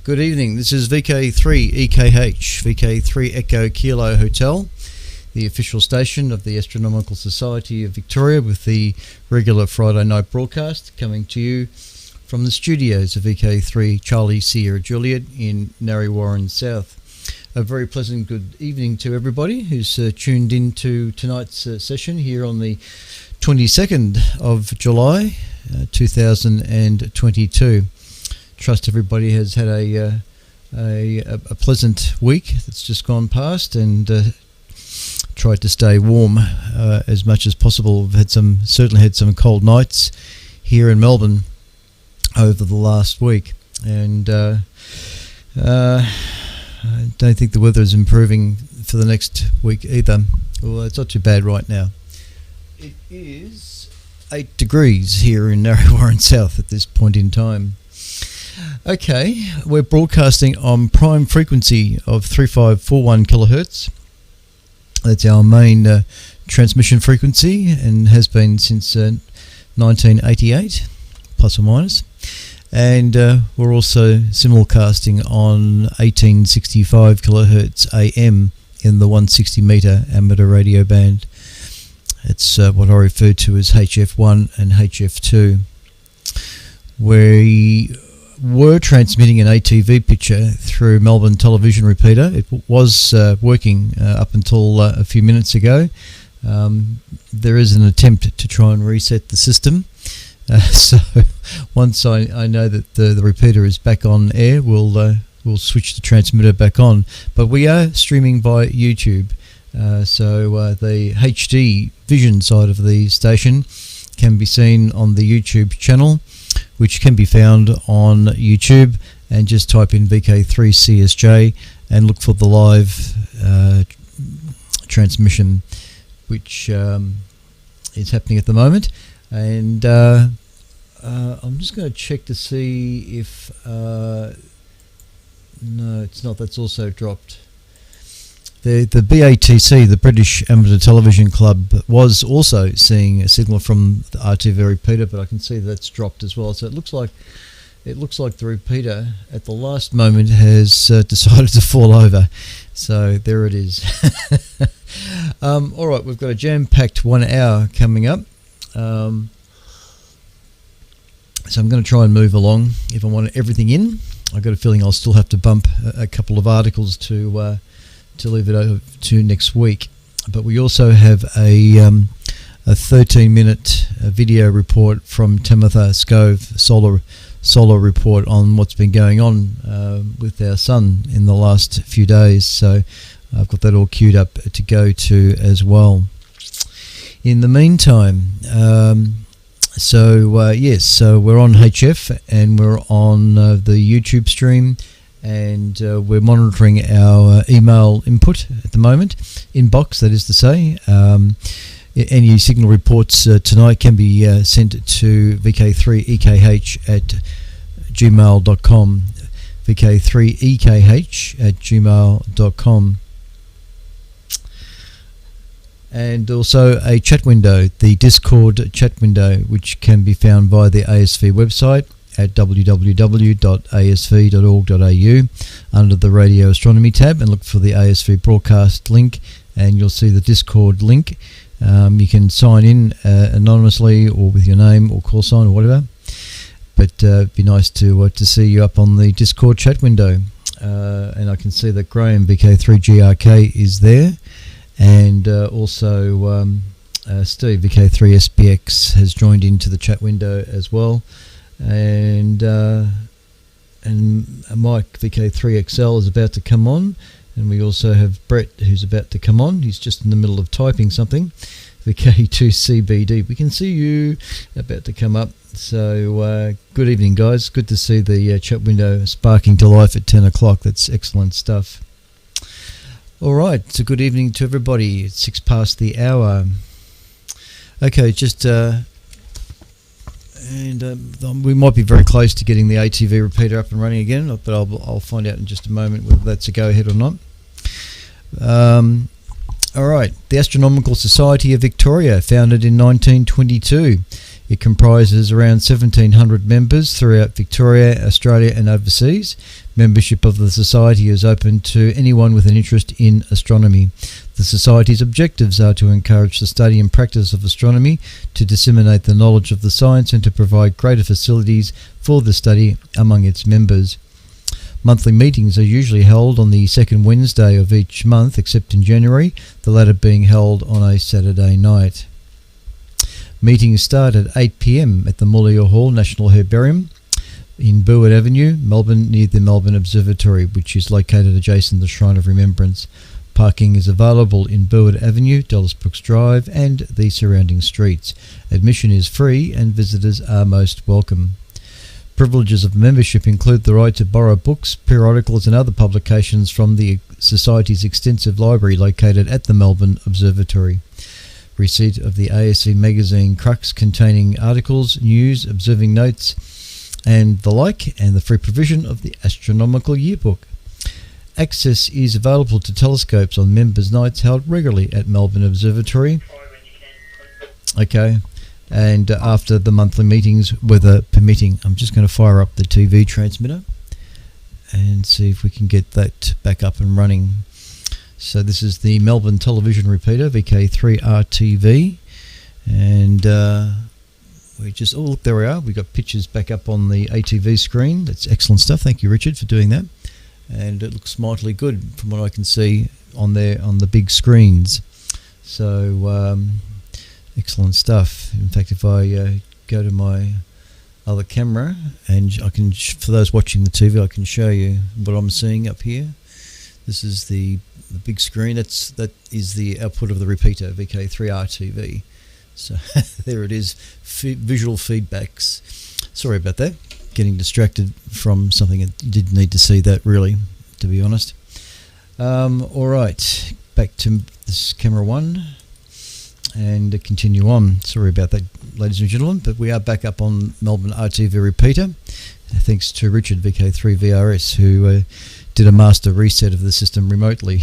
Good evening, this is VK3EKH, VK3 Echo Kilo Hotel, the official station of the Astronomical Society of Victoria, with the regular Friday night broadcast coming to you from the studios of VK3 Charlie Sierra Juliet in Narre Warren South. A very pleasant good evening to everybody who's tuned in to tonight's session here on the 22nd of July 2022. Trust everybody has had a pleasant week that's just gone past and tried to stay warm as much as possible. We've certainly had some cold nights here in Melbourne over the last week, and I don't think the weather is improving for the next week either. Well, it's not too bad right now. It is 8 degrees here in Narre Warren South at this point in time. Okay, we're broadcasting on prime frequency of 3541 kilohertz. That's our main transmission frequency and has been since 1988, plus or minus. And we're also simulcasting on 1865 kilohertz AM in the 160 meter amateur radio band. It's what I refer to as HF1 and HF2. We were transmitting an ATV picture through Melbourne television repeater. It was working up until a few minutes ago. There is an attempt to try and reset the system. So once I know that the repeater is back on air, we'll switch the transmitter back on. But we are streaming by YouTube. So the HD vision side of the station can be seen on the YouTube channel, which can be found on YouTube, and just type in VK3CSJ and look for the live transmission, which is happening at the moment. And I'm just going to check to see if no, it's not. That's also dropped. The BATC, the British Amateur Television Club, was also seeing a signal from the RTV repeater, but I can see that's dropped as well. So it looks like the repeater at the last moment has decided to fall over. So there it is. All right, we've got a jam-packed 1 hour coming up. So I'm going to try and move along. If I want everything in, I've got a feeling I'll still have to bump a couple of articles to leave it over to next week. But we also have a 13-minute video report from Tamitha Scove, solar report on what's been going on with our sun in the last few days. So I've got that all queued up to go to as well. In the meantime, so we're on HF and we're on the YouTube stream, and we're monitoring our email input at the moment, inbox that is to say. Any signal reports tonight can be sent to vk3ekh@gmail.com, vk3ekh@gmail.com. And also a chat window, the Discord chat window, which can be found via the ASV website at www.asv.org.au under the Radio Astronomy tab, and look for the ASV broadcast link, and you'll see the Discord link. You can sign in anonymously or with your name or call sign or whatever, but it'd be nice to see you up on the Discord chat window. And I can see that Graham, VK3GRK, is there, and also Steve, VK3SBX, has joined into the chat window as well. And Mike, VK3XL, is about to come on, and we also have Brett, who's about to come on. He's just in the middle of typing something. VK2CBD, we can see you about to come up. So good evening, guys. Good to see the chat window sparking to life at 10 o'clock. That's excellent stuff. All right, so good evening to everybody. It's 6 past the hour. Okay, just we might be very close to getting the ATV repeater up and running again, but I'll find out in just a moment whether that's a go-ahead or not. All right, the Astronomical Society of Victoria, founded in 1922. It comprises around 1,700 members throughout Victoria, Australia and overseas. Membership of the Society is open to anyone with an interest in astronomy. The Society's objectives are to encourage the study and practice of astronomy, to disseminate the knowledge of the science and to provide greater facilities for the study among its members. Monthly meetings are usually held on the second Wednesday of each month, except in January, the latter being held on a Saturday night. Meetings start at 8 p.m. at the Mullier Hall National Herbarium in Burwood Avenue, Melbourne, near the Melbourne Observatory, which is located adjacent to the Shrine of Remembrance. Parking is available in Burwood Avenue, Dallas Brooks Drive and the surrounding streets. Admission is free and visitors are most welcome. Privileges of membership include the right to borrow books, periodicals and other publications from the Society's extensive library located at the Melbourne Observatory. Receipt of the ASC magazine Crux containing articles, news, observing notes and the like, and the free provision of the Astronomical yearbook. Access is available to telescopes on members' nights held regularly at Melbourne Observatory. Okay, and after the monthly meetings, weather permitting. I'm just going to fire up the TV transmitter and see if we can get that back up and running. So this is the Melbourne television repeater, VK3RTV, and we just, oh look, there we are. We've got pictures back up on the ATV screen. That's excellent stuff. Thank you, Richard, for doing that. And it looks mightily good from what I can see on there on the big screens. So excellent stuff. In fact, if I go to my other camera, and I can, for those watching the TV, I can show you what I'm seeing up here. This is the big screen. That is the output of the repeater, VK3RTV. So there it is, visual feedbacks. Sorry about that, getting distracted from something. You didn't need to see that, really, to be honest. All right, back to this camera one and continue on. Sorry about that, ladies and gentlemen, but we are back up on Melbourne RTV repeater, thanks to Richard, VK3VRS, who did a master reset of the system remotely,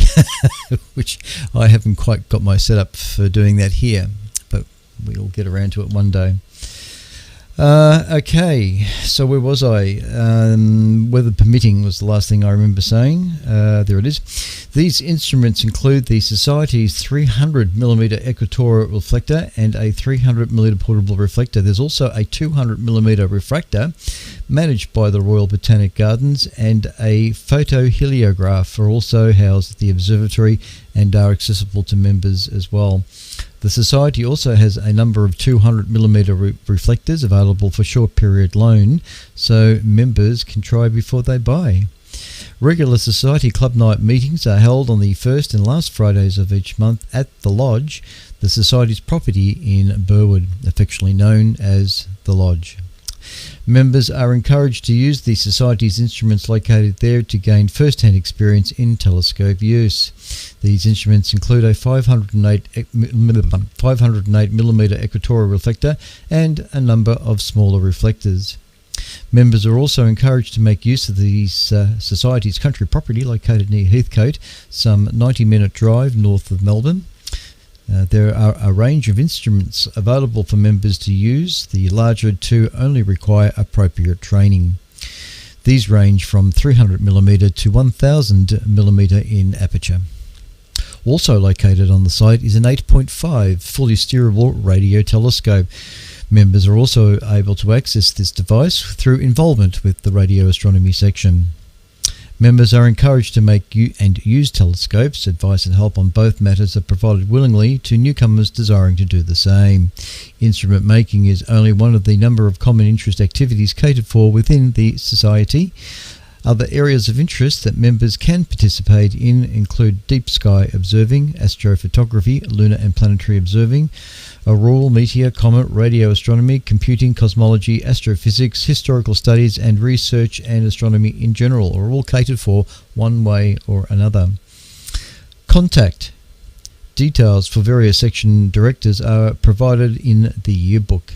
which I haven't quite got my setup for doing that here, but we'll get around to it one day. Okay, so where was I? Weather permitting was the last thing I remember saying. There it is. These instruments include the Society's 300mm equatorial reflector and a 300mm portable reflector. There's also a 200mm refractor managed by the Royal Botanic Gardens, and a photoheliograph are also housed at the observatory and are accessible to members as well. The Society also has a number of 200mm reflectors available for short period loan, so members can try before they buy. Regular Society Club Night meetings are held on the first and last Fridays of each month at the Lodge, the Society's property in Burwood, affectionately known as the Lodge. Members are encouraged to use the Society's instruments located there to gain first-hand experience in telescope use. These instruments include a 508mm equatorial reflector and a number of smaller reflectors. Members are also encouraged to make use of the Society's country property located near Heathcote, some 90-minute drive north of Melbourne. There are a range of instruments available for members to use. The larger two only require appropriate training. These range from 300mm to 1000mm in aperture. Also located on the site is an 8.5 fully steerable radio telescope. Members are also able to access this device through involvement with the radio astronomy section. Members are encouraged to make and use telescopes. Advice and help on both matters are provided willingly to newcomers desiring to do the same. Instrument making is only one of the number of common interest activities catered for within the Society. Other areas of interest that members can participate in include deep sky observing, astrophotography, lunar and planetary observing, auroral, meteor, comet, radio astronomy, computing, cosmology, astrophysics, historical studies and research and astronomy in general are all catered for one way or another. Contact details for various section directors are provided in the yearbook.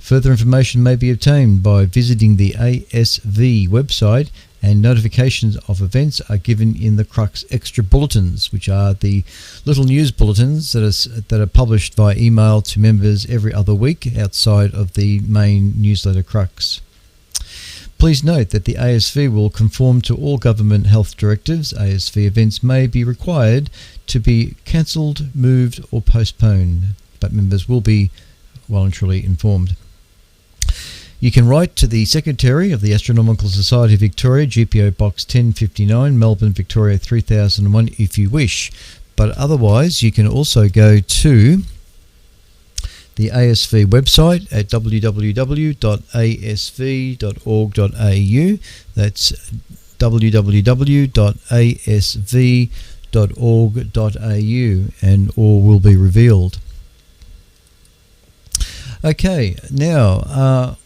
Further information may be obtained by visiting the ASV website and notifications of events are given in the Crux Extra Bulletins, which are the little news bulletins that are published by email to members every other week outside of the main newsletter Crux. Please note that the ASV will conform to all government health directives. ASV events may be required to be cancelled, moved or postponed, but members will be well and truly informed. You can write to the Secretary of the Astronomical Society of Victoria, GPO Box 1059, Melbourne, Victoria 3001 if you wish. But otherwise, you can also go to the ASV website at www.asv.org.au. That's www.asv.org.au, and all will be revealed. Okay, now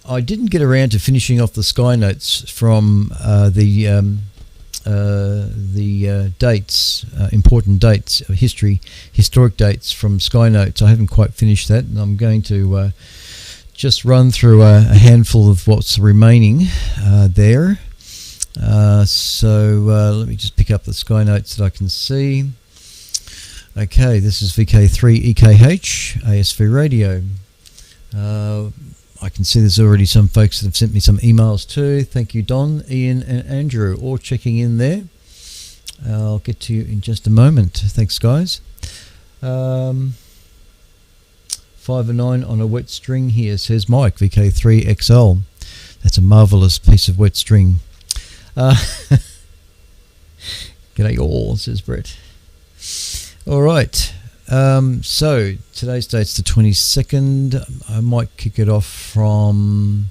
I didn't get around to finishing off the Sky Notes from the dates, important dates, historic dates from Sky Notes. I haven't quite finished that, and I'm going to just run through a handful of what's remaining there. So let me just pick up the Sky Notes that I can see. Okay, this is VK3EKH, ASV Radio. I can see there's already some folks that have sent me some emails too. Thank you, Don, Ian and Andrew, all checking in there. I'll get to you in just a moment. Thanks, guys. 5 and 9 on a wet string here, says Mike, VK3XL. That's a marvellous piece of wet string. G'day all, says Brett. All right. So today's date's the 22nd. I might kick it off from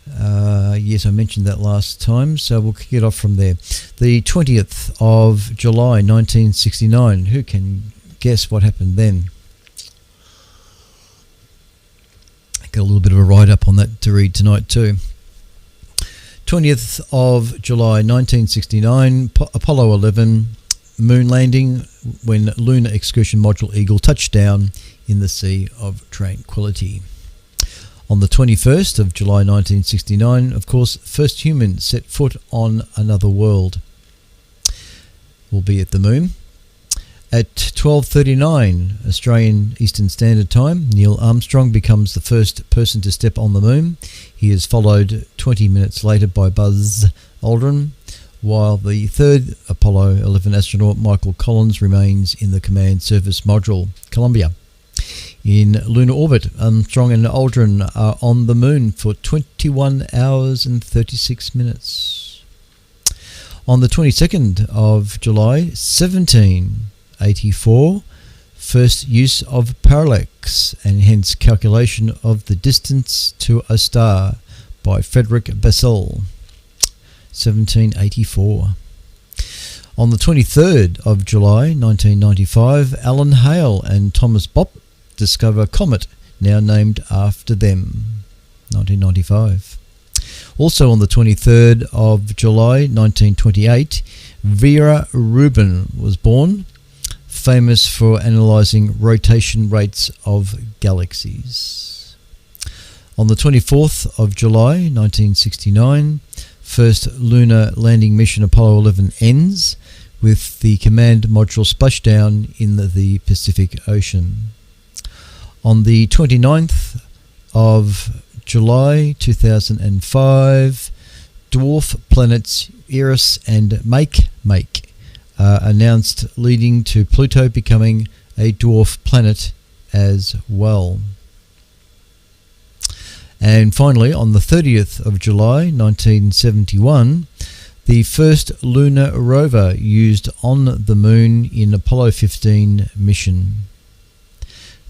yes, I mentioned that last time, so we'll kick it off from there. The 20th of July 1969. Who can guess what happened then? I got a little bit of a write-up on that to read tonight too. 20th of July 1969, Apollo 11 moon landing, when Lunar Excursion Module Eagle touched down in the Sea of Tranquility. On the 21st of July 1969, of course, first human set foot on another world, albeit the moon. At 12:39 Australian Eastern Standard Time, Neil Armstrong becomes the first person to step on the moon. He is followed 20 minutes later by Buzz Aldrin, while the third Apollo 11 astronaut, Michael Collins, remains in the Command Service Module, Columbia. In lunar orbit, Armstrong and Aldrin are on the moon for 21 hours and 36 minutes. On the 22nd of July, 1784, first use of parallax, and hence calculation of the distance to a star, by Frederick Bessel. 1784. On the 23rd of July 1995, Alan Hale and Thomas Bopp discover a comet now named after them. 1995. Also on the 23rd of July 1928, Vera Rubin was born, famous for analysing rotation rates of galaxies. On the 24th of July 1969, first lunar landing mission Apollo 11 ends with the command module splashdown in the Pacific Ocean. On the 29th of July 2005, dwarf planets Eris and Make announced, leading to Pluto becoming a dwarf planet as well. And finally, on the 30th of July 1971, the first lunar rover used on the moon in Apollo 15 mission.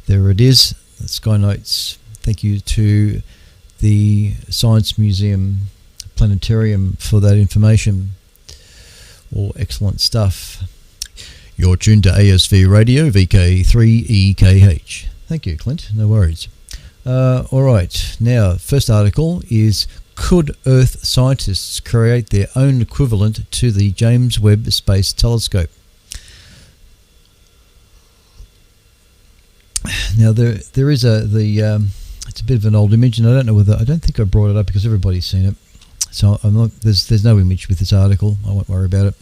There it is, the Sky Notes. Thank you to the Science Museum Planetarium for that information. All excellent stuff. You're tuned to ASV Radio, VK3EKH. Thank you, Clint. No worries. All right. Now, first article is, could Earth scientists create their own equivalent to the James Webb Space Telescope? Now, there is it's a bit of an old image, and I don't think I brought it up because everybody's seen it. So I'm not. There's no image with this article. I won't worry about it.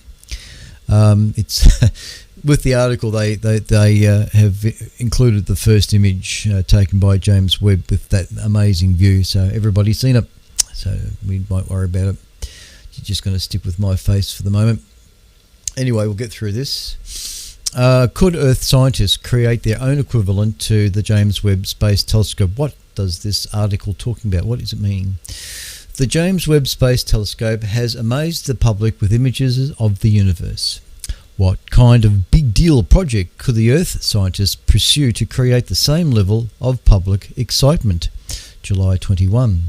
It's with the article they have included the first image taken by James Webb with that amazing view. So everybody's seen it. So we won't worry about it. You're just going to stick with my face for the moment. Anyway, we'll get through this. Could Earth scientists create their own equivalent to the James Webb Space Telescope? What does this article talking about? What does it mean? The James Webb Space Telescope has amazed the public with images of the universe. What kind of big deal project could the Earth scientists pursue to create the same level of public excitement? July 21.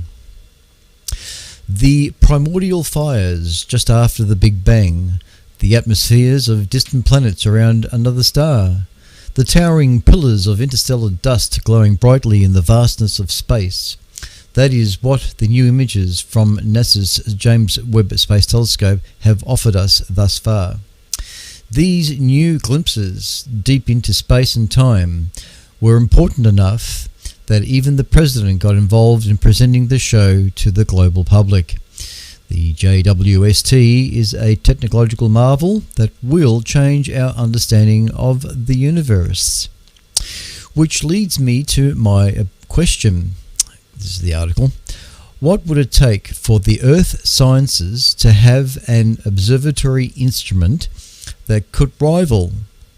The primordial fires just after the Big Bang, the atmospheres of distant planets around another star, the towering pillars of interstellar dust glowing brightly in the vastness of space. That is what the new images from NASA's James Webb Space Telescope have offered us thus far. These new glimpses deep into space and time were important enough that even the President got involved in presenting the show to the global public. The JWST is a technological marvel that will change our understanding of the universe. Which leads me to my question. This is the article. What would it take for the Earth sciences to have an observatory instrument that could rival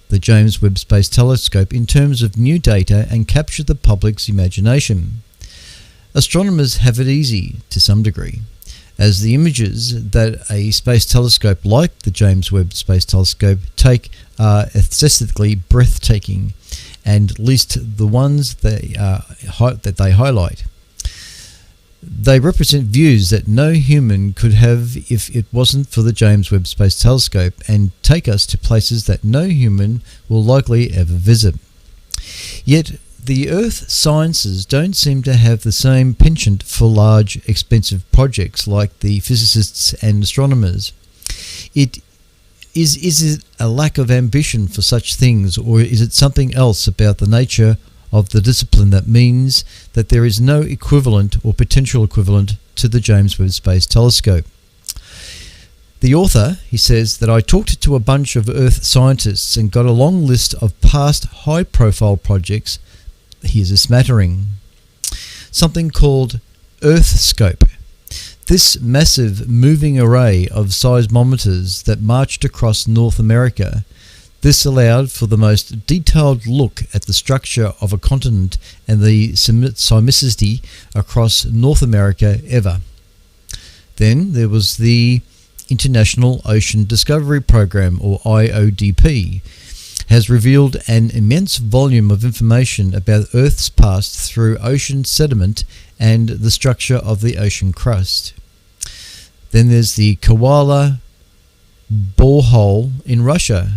the James Webb Space Telescope in terms of new data and capture the public's imagination? Astronomers have it easy to some degree, as the images that a space telescope like the James Webb Space Telescope take are aesthetically breathtaking, and list the ones that they highlight. They represent views that no human could have if it wasn't for the James Webb Space Telescope, and take us to places that no human will likely ever visit. Yet the Earth sciences don't seem to have the same penchant for large, expensive projects like the physicists and astronomers. Is it a lack of ambition for such things, or is it something else about the nature of the discipline that means that there is no equivalent or potential equivalent to the James Webb Space Telescope? The author, he says, that I talked to a bunch of Earth scientists and got a long list of past high-profile projects. Here's a smattering. Something called EarthScope. This massive moving array of seismometers that marched across North America. This allowed for the most detailed look at the structure of a continent and the seismicity across North America ever. Then there was the International Ocean Discovery Program, or IODP, has revealed an immense volume of information about Earth's past through ocean sediment and the structure of the ocean crust. Then there's the Koala borehole in Russia.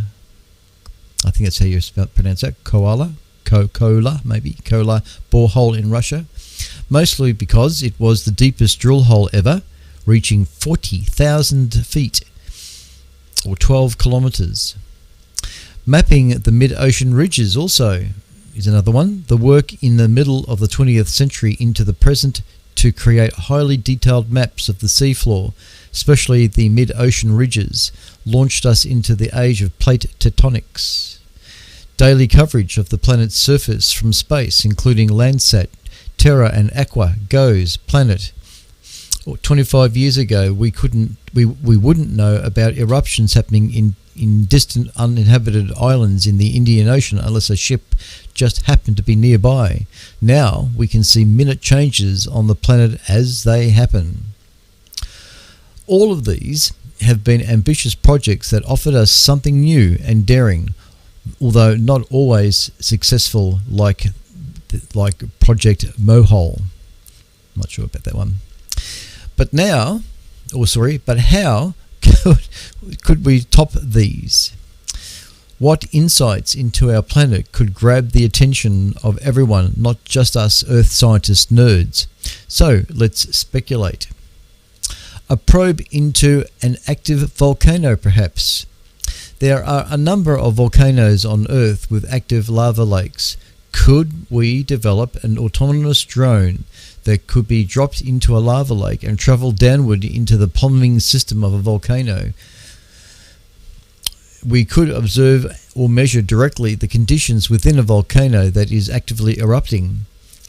I think that's how you pronounce that. Koala borehole in Russia. Mostly because it was the deepest drill hole ever, reaching 40,000 feet or 12 kilometers. Mapping the mid-ocean ridges also is another one. The work in the middle of the 20th century into the present to create highly detailed maps of the seafloor, especially the mid-ocean ridges, launched us into the age of plate tectonics. Daily coverage of the planet's surface from space, including Landsat, Terra and Aqua, GOES, Planet. 25 years ago, we wouldn't know about eruptions happening in distant uninhabited islands in the Indian Ocean unless a ship just happened to be nearby. Now we can see minute changes on the planet as they happen. All of these have been ambitious projects that offered us something new and daring, although not always successful like Project Mohole. I'm not sure about that one. But how could we top these? What insights into our planet could grab the attention of everyone, not just us Earth scientist nerds? So let's speculate. A probe into an active volcano, perhaps. There are a number of volcanoes on Earth with active lava lakes. Could we develop an autonomous drone that could be dropped into a lava lake and travel downward into the plumbing system of a volcano. We could observe or measure directly the conditions within a volcano that is actively erupting.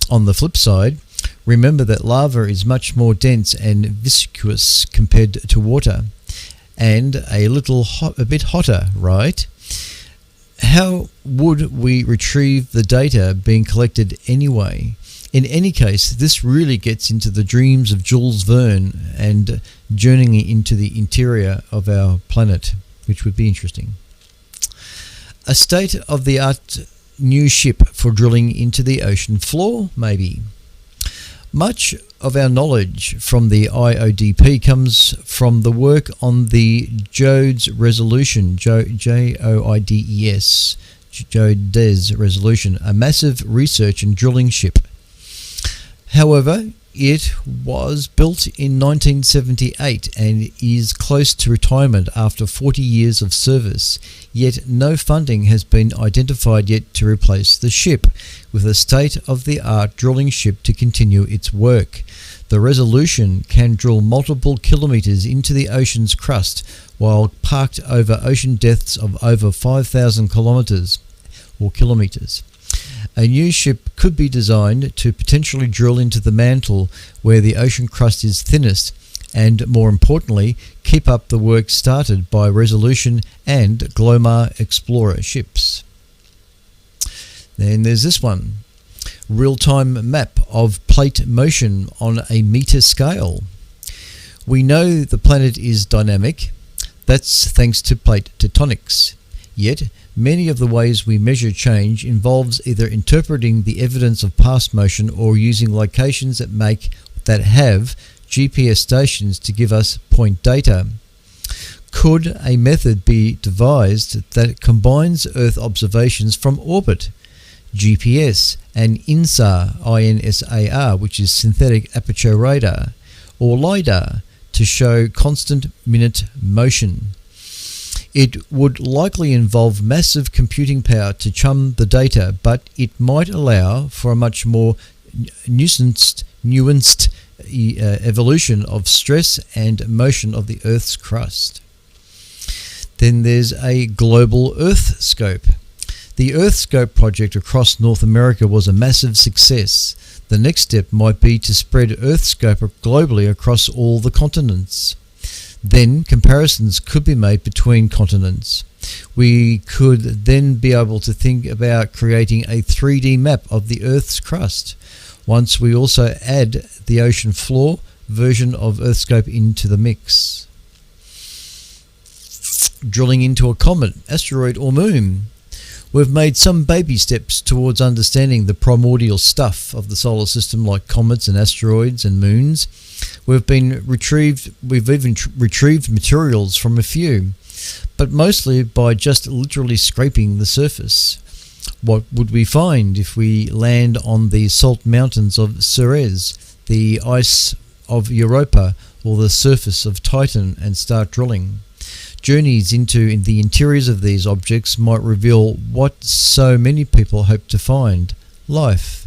On the flip side, remember that lava is much more dense and viscous compared to water, and a bit hotter, right? How would we retrieve the data being collected anyway? In any case, this really gets into the dreams of Jules Verne and journeying into the interior of our planet, which would be interesting. A state-of-the-art new ship for drilling into the ocean floor, maybe. Much of our knowledge from the IODP comes from the work on the JOIDES resolution, JOIDES, JOIDES resolution, a massive research and drilling ship. However, it was built in 1978 and is close to retirement after 40 years of service, yet no funding has been identified yet to replace the ship with a state-of-the-art drilling ship to continue its work. The Resolution can drill multiple kilometers into the ocean's crust while parked over ocean depths of over 5,000 kilometers. A new ship could be designed to potentially drill into the mantle where the ocean crust is thinnest and, more importantly, keep up the work started by Resolution and Glomar Explorer ships. Then there's this one. Real-time map of plate motion on a meter scale. We know the planet is dynamic. That's thanks to plate tectonics. Yet, many of the ways we measure change involves either interpreting the evidence of past motion or using locations that have GPS stations to give us point data. Could a method be devised that combines Earth observations from orbit, GPS, and INSAR, INSAR, which is synthetic aperture radar, or LiDAR, to show constant minute motion? It would likely involve massive computing power to chum the data, but it might allow for a much more nuanced evolution of stress and motion of the Earth's crust. Then there's a global Earth scope. The Earth Scope project across North America was a massive success. The next step might be to spread Earth Scope globally across all the continents. Then comparisons could be made between continents. We could then be able to think about creating a 3D map of the Earth's crust, once we also add the ocean floor version of Earthscope into the mix. Drilling into a comet, asteroid or moon. We've made some baby steps towards understanding the primordial stuff of the solar system, like comets and asteroids and moons. We've even retrieved materials from a few, but mostly by just literally scraping the surface. What would we find if we land on the salt mountains of Ceres, the ice of Europa, or the surface of Titan and start drilling? Journeys into the interiors of these objects might reveal what so many people hope to find: life.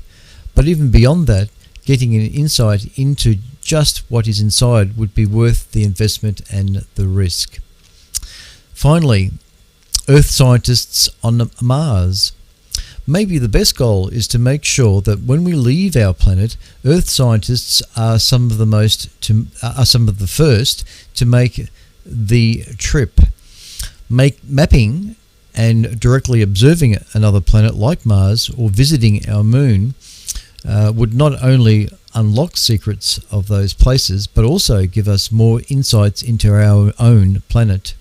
But even beyond that, getting an insight into just what is inside would be worth the investment and the risk. Finally, Earth scientists on Mars. Maybe the best goal is to make sure that when we leave our planet, Earth scientists are some of the first to make the trip. Mapping and directly observing another planet like Mars or visiting our moon would not only unlock secrets of those places, but also give us more insights into our own planet.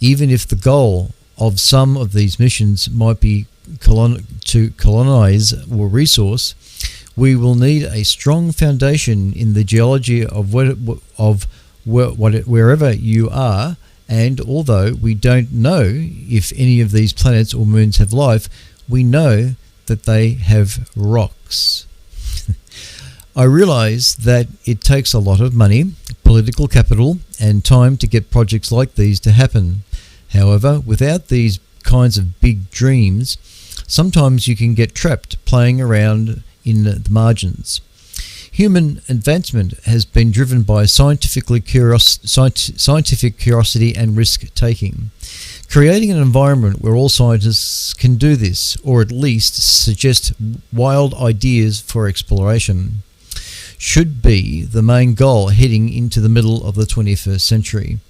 Even if the goal of some of these missions might be to colonize or resource, we will need a strong foundation in the geology of wherever you are, and although we don't know if any of these planets or moons have life, we know that they have rocks. I realize that it takes a lot of money, political capital, and time to get projects like these to happen. However, without these kinds of big dreams, sometimes you can get trapped playing around in the margins. Human advancement has been driven by scientific curiosity and risk-taking. Creating an environment where all scientists can do this, or at least suggest wild ideas for exploration, should be the main goal heading into the middle of the 21st century.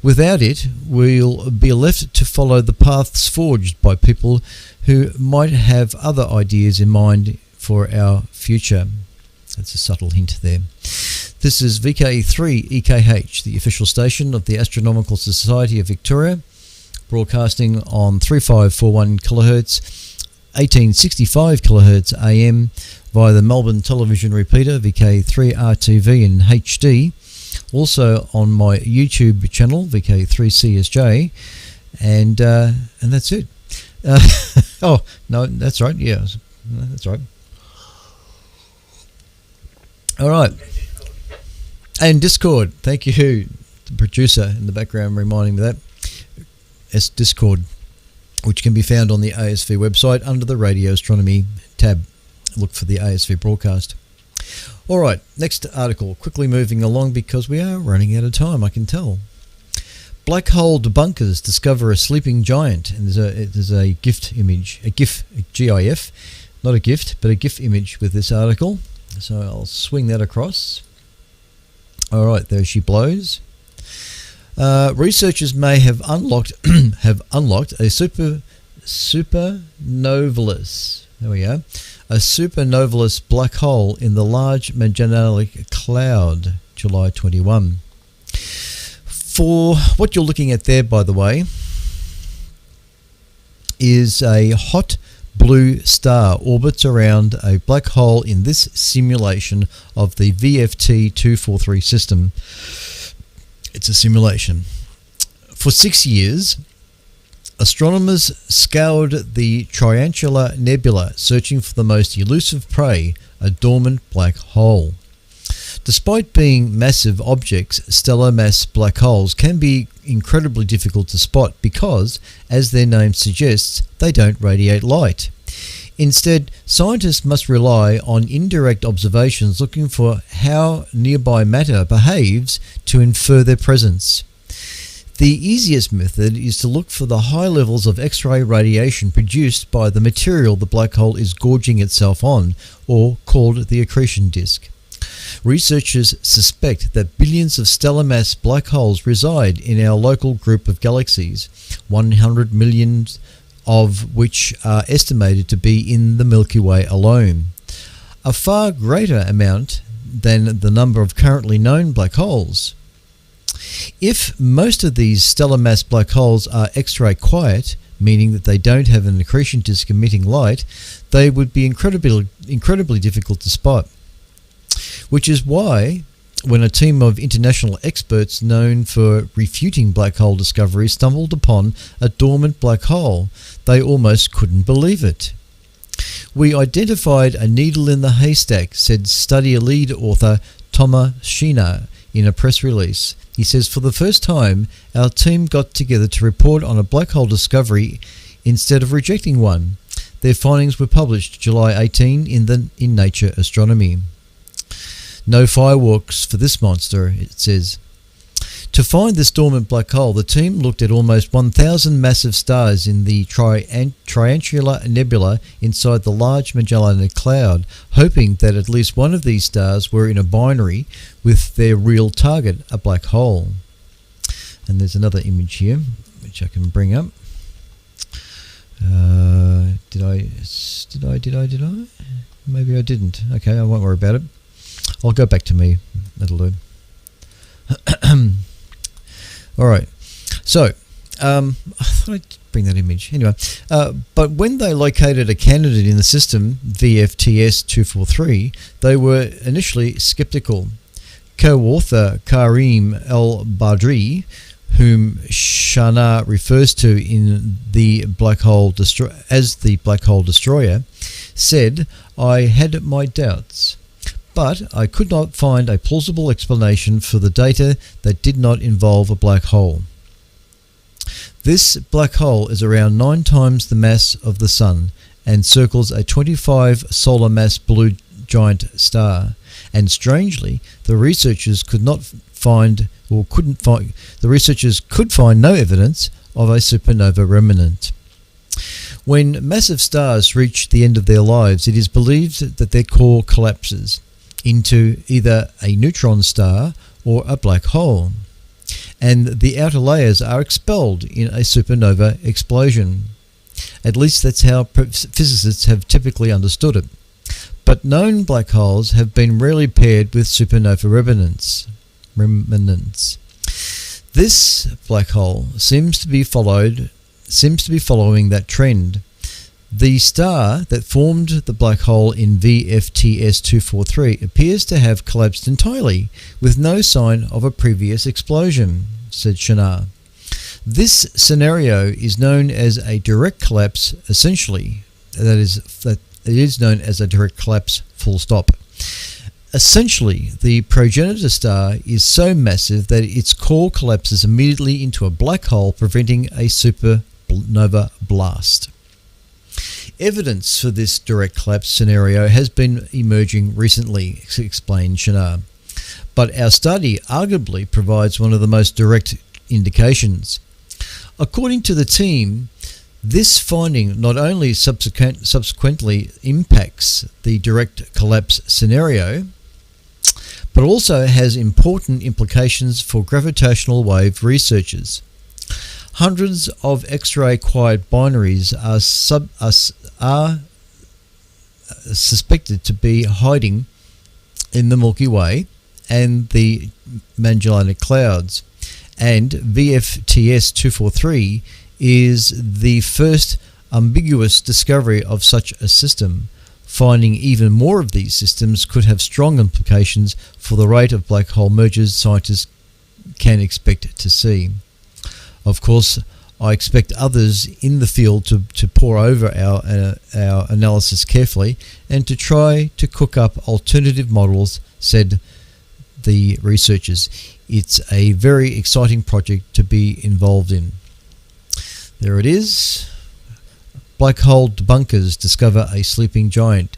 Without it, we'll be left to follow the paths forged by people who might have other ideas in mind for our future. That's a subtle hint there. This is VK3EKH, the official station of the Astronomical Society of Victoria, broadcasting on 3541 kHz, 1865 kHz AM via the Melbourne television repeater VK3RTV in HD, also on my YouTube channel VK3CSJ, and that's it. Oh no, that's right. Yeah, that's right. All right, and Discord. Thank you, the producer in the background, reminding me that. It's Discord, which can be found on the ASV website under the Radio Astronomy tab. Look for the ASV broadcast. All right, next article. Quickly moving along because we are running out of time, I can tell. Black hole debunkers discover a sleeping giant, and there's a GIF image, a GIF, not a gift, but a GIF image with this article. So I'll swing that across. All right, there she blows. Researchers may have unlocked a supernovalis. There we go. A supernovalis black hole in the Large Magellanic Cloud, July 21. For what you're looking at there, by the way, is a hot blue star orbits around a black hole in this simulation of the VFT 243 system. It's a simulation. For 6 years, astronomers scoured the Triangular Nebula, searching for the most elusive prey, a dormant black hole. Despite being massive objects, stellar mass black holes can be incredibly difficult to spot because, as their name suggests, they don't radiate light. Instead, scientists must rely on indirect observations looking for how nearby matter behaves to infer their presence. The easiest method is to look for the high levels of X-ray radiation produced by the material the black hole is gorging itself on, or called the accretion disk. Researchers suspect that billions of stellar mass black holes reside in our local group of galaxies, 100 million of which are estimated to be in the Milky Way alone, a far greater amount than the number of currently known black holes. If most of these stellar mass black holes are X-ray quiet, meaning that they don't have an accretion disk emitting light, they would be incredibly difficult to spot. Which is why, when a team of international experts known for refuting black hole discoveries stumbled upon a dormant black hole, they almost couldn't believe it. "We identified a needle in the haystack," said study lead author Thomas Sheena in a press release. He says, "For the first time, our team got together to report on a black hole discovery instead of rejecting one." Their findings were published July 18 in Nature Astronomy. "No fireworks for this monster," it says. To find this dormant black hole, the team looked at almost 1,000 massive stars in the Triangular Nebula inside the Large Magellanic Cloud, hoping that at least one of these stars were in a binary with their real target, a black hole. And there's another image here, which I can bring up. Did I? Maybe I didn't. Okay, I won't worry about it. I'll go back to me. That'll do. All right. So, I thought I'd bring that image. Anyway, but when they located a candidate in the system, VFTS 243, they were initially skeptical. Co-author Karim El-Badri, whom Shana refers to in the Black Hole as the Black Hole Destroyer, said, "I had my doubts, but I could not find a plausible explanation for the data that did not involve a black hole. This black hole is around 9 times the mass of the Sun and circles a 25 solar mass blue giant star, and strangely, the researchers could find no evidence of a supernova remnant. When massive stars reach the end of their lives, it is believed that their core collapses into either a neutron star or a black hole, and the outer layers are expelled in a supernova explosion. At least that's how physicists have typically understood it. But known black holes have been rarely paired with supernova remnants. This black hole seems to be following that trend. The star that formed the black hole in VFTS 243 appears to have collapsed entirely, with no sign of a previous explosion, said Shana. This scenario is known as a direct collapse, essentially. That it is known as a direct collapse, full stop. Essentially, the progenitor star is so massive that its core collapses immediately into a black hole, preventing a supernova blast. Evidence for this direct collapse scenario has been emerging recently, explained Shana, but our study arguably provides one of the most direct indications. According to the team, this finding not only subsequently impacts the direct collapse scenario, but also has important implications for gravitational wave researchers. Hundreds of X-ray quiet binaries are suspected to be hiding in the Milky Way and the Magellanic Clouds, and VFTS 243 is the first ambiguous discovery of such a system. Finding even more of these systems could have strong implications for the rate of black hole mergers scientists can expect to see. Of course, I expect others in the field to pore over our analysis carefully and to try to cook up alternative models, said the researchers. It's a very exciting project to be involved in. There it is. Black hole debunkers discover a sleeping giant.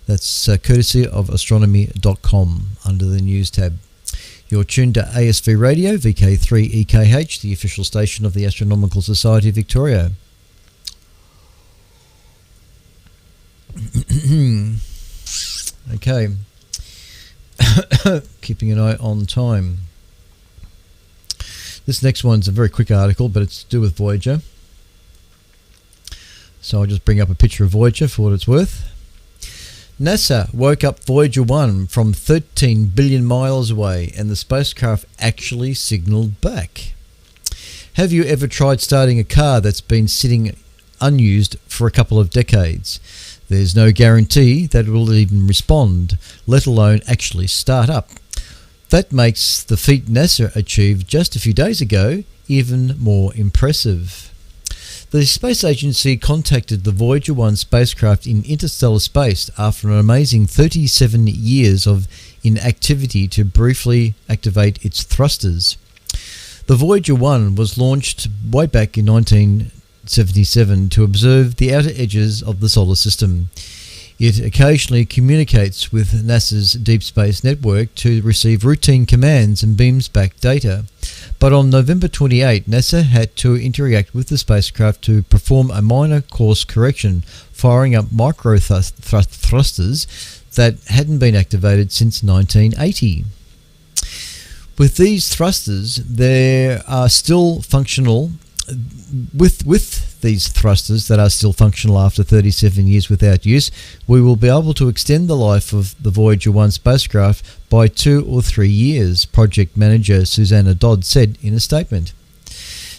That's courtesy of astronomy.com under the news tab. You're tuned to ASV Radio, VK3EKH, the official station of the Astronomical Society of Victoria. Okay. Keeping an eye on time. This next one's a very quick article, but it's to do with Voyager. So I'll just bring up a picture of Voyager for what it's worth. NASA woke up Voyager 1 from 13 billion miles away, and the spacecraft actually signaled back. Have you ever tried starting a car that's been sitting unused for a couple of decades? There's no guarantee that it will even respond, let alone actually start up. That makes the feat NASA achieved just a few days ago even more impressive. The space agency contacted the Voyager 1 spacecraft in interstellar space after an amazing 37 years of inactivity to briefly activate its thrusters. The Voyager 1 was launched way back in 1977 to observe the outer edges of the solar system. It occasionally communicates with NASA's Deep Space Network to receive routine commands and beams back data. But on November 28, NASA had to interact with the spacecraft to perform a minor course correction, firing up micro thrusters that hadn't been activated since 1980. With these thrusters, there are still functional. With these thrusters that are still functional after 37 years without use, we will be able to extend the life of the Voyager 1 spacecraft by 2 or 3 years, project manager Susanna Dodd said in a statement.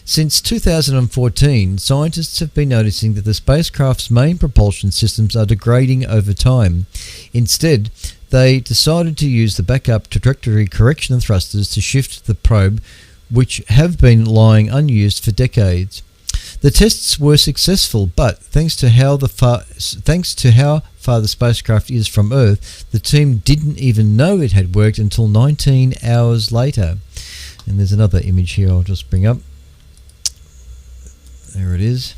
Since 2014, scientists have been noticing that the spacecraft's main propulsion systems are degrading over time. Instead, they decided to use the backup trajectory correction thrusters to shift the probe, which have been lying unused for decades. The tests were successful, but thanks to how far the spacecraft is from Earth, the team didn't even know it had worked until 19 hours later. And there's another image here I'll just bring up. There it is.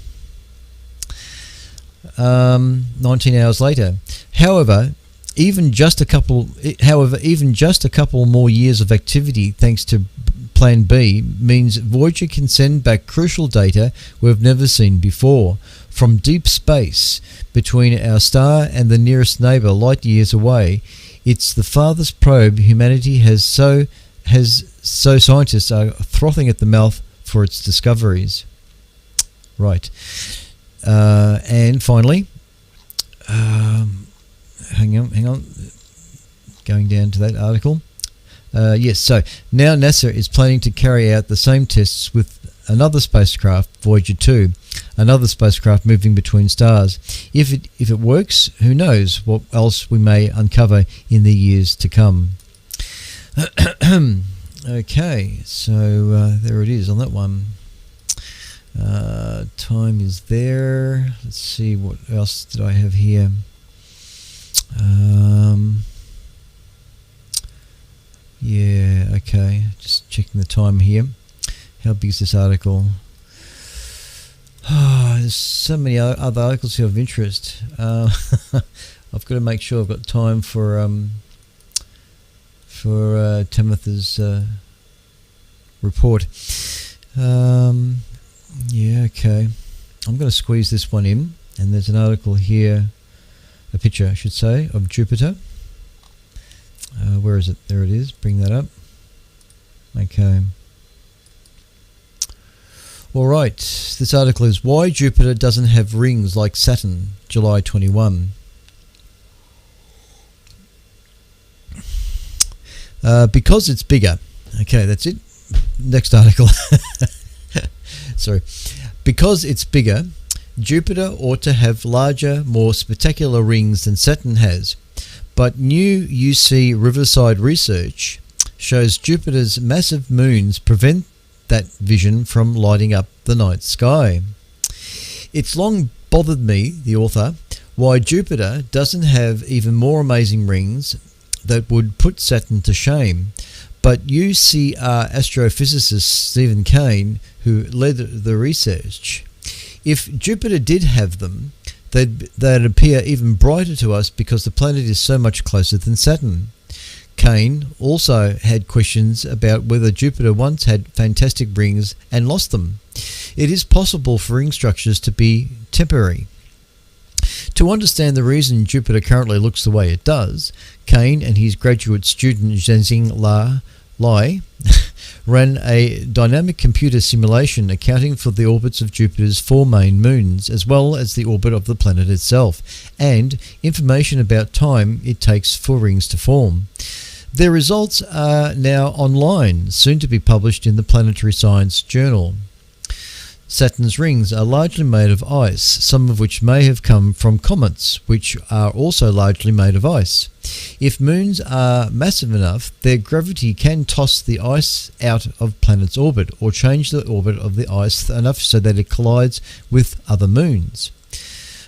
19 hours later. However, However, even just a couple more years of activity, thanks to Plan B, means Voyager can send back crucial data we've never seen before from deep space between our star and the nearest neighbour, light years away. It's the farthest probe humanity has, so scientists are frothing at the mouth for its discoveries. Right. And finally, hang on, going down to that article. Yes, so now NASA is planning to carry out the same tests with another spacecraft, Voyager 2, another spacecraft moving between stars. If it works, who knows what else we may uncover in the years to come. Okay, so there it is on that one. Time is there. Let's see, what else did I have here? Yeah, okay, just checking the time here. How big is this article? There's so many other articles here of interest. I've got to make sure I've got time for Tamitha's report. Yeah, okay. I'm going to squeeze this one in, and there's an article here, a picture, I should say, of Jupiter. Where is it? There it is. Bring that up. Okay. All right. This article is Why Jupiter Doesn't Have Rings Like Saturn, July 21. Because it's bigger. Okay, that's it. Next article. Sorry. Because it's bigger, Jupiter ought to have larger, more spectacular rings than Saturn has. But new UC Riverside research shows Jupiter's massive moons prevent that vision from lighting up the night sky. It's long bothered me, the author, why Jupiter doesn't have even more amazing rings that would put Saturn to shame. But UCR astrophysicist Stephen Kane, who led the research, if Jupiter did have them, they'd appear even brighter to us because the planet is so much closer than Saturn. Kane also had questions about whether Jupiter once had fantastic rings and lost them. It is possible for ring structures to be temporary. To understand the reason Jupiter currently looks the way it does, Kane and his graduate student Zhenzing Lai ran a dynamic computer simulation accounting for the orbits of Jupiter's 4 main moons, as well as the orbit of the planet itself, and information about time it takes for rings to form. Their results are now online, soon to be published in the Planetary Science Journal. Saturn's rings are largely made of ice, some of which may have come from comets, which are also largely made of ice. If moons are massive enough, their gravity can toss the ice out of planet's orbit, or change the orbit of the ice enough so that it collides with other moons.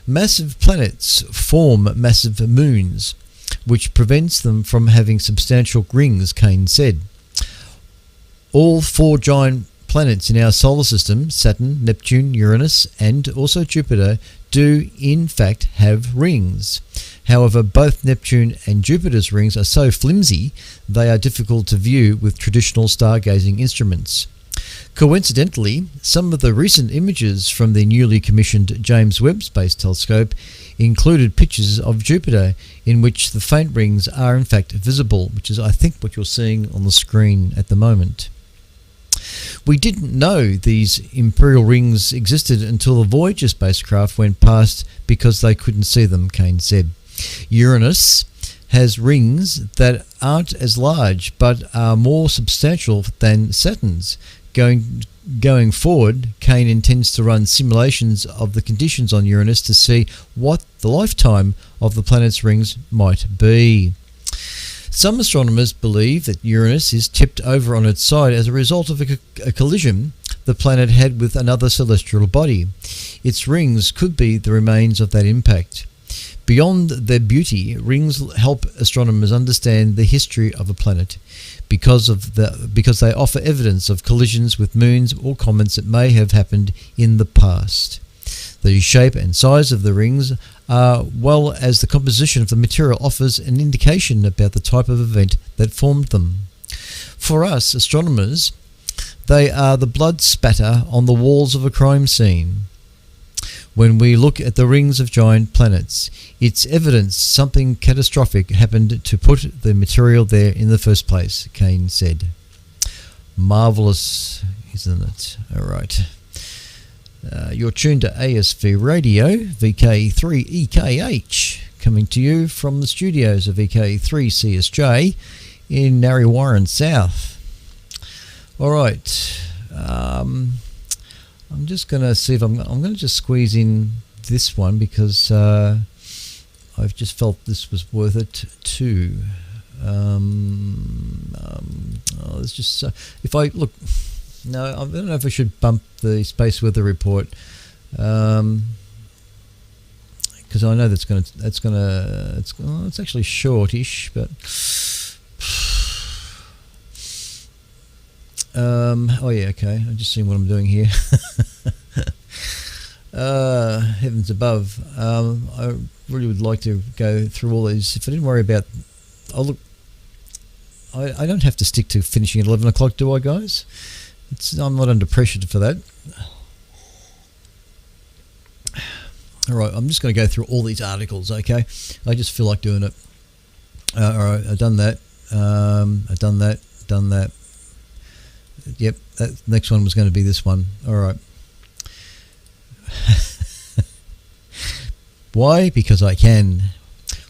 Massive planets form massive moons, which prevents them from having substantial rings, Kane said. All 4 giant planets in our solar system, Saturn, Neptune, Uranus, and also Jupiter, do in fact have rings. However, both Neptune and Jupiter's rings are so flimsy they are difficult to view with traditional stargazing instruments. Coincidentally, some of the recent images from the newly commissioned James Webb Space Telescope included pictures of Jupiter in which the faint rings are in fact visible, which is I think what you're seeing on the screen at the moment. We didn't know these imperial rings existed until the Voyager spacecraft went past because they couldn't see them, Kane said. Uranus has rings that aren't as large but are more substantial than Saturn's. Going forward, Kane intends to run simulations of the conditions on Uranus to see what the lifetime of the planet's rings might be. Some astronomers believe that Uranus is tipped over on its side as a result of a collision the planet had with another celestial body. Its rings could be the remains of that impact. Beyond their beauty, rings help astronomers understand the history of a planet because they offer evidence of collisions with moons or comets that may have happened in the past. The shape and size of the rings well as the composition of the material offers an indication about the type of event that formed them. For us astronomers, they are the blood spatter on the walls of a crime scene. When we look at the rings of giant planets, it's evidence something catastrophic happened to put the material there in the first place, Kane said. Marvellous, isn't it? All right. You're tuned to ASV Radio, VK3EKH, coming to you from the studios of VK3CSJ in Narre Warren South. All right. I'm just going to see if I'm going to just squeeze in this one because I've just felt this was worth it too. It's just if I look. No, I don't know if I should bump the space weather report because I know it's actually shortish, but oh yeah, okay. I'm just seeing what I'm doing here. Heavens above. I really would like to go through all these. If I didn't worry about, I don't have to stick to finishing at 11 o'clock, do I, guys? I'm not under pressure for that. All right, I'm just going to go through all these articles, okay? I just feel like doing it. All right, I've done that. I've done that. Yep, that next one was going to be this one. All right. Why? Because I can.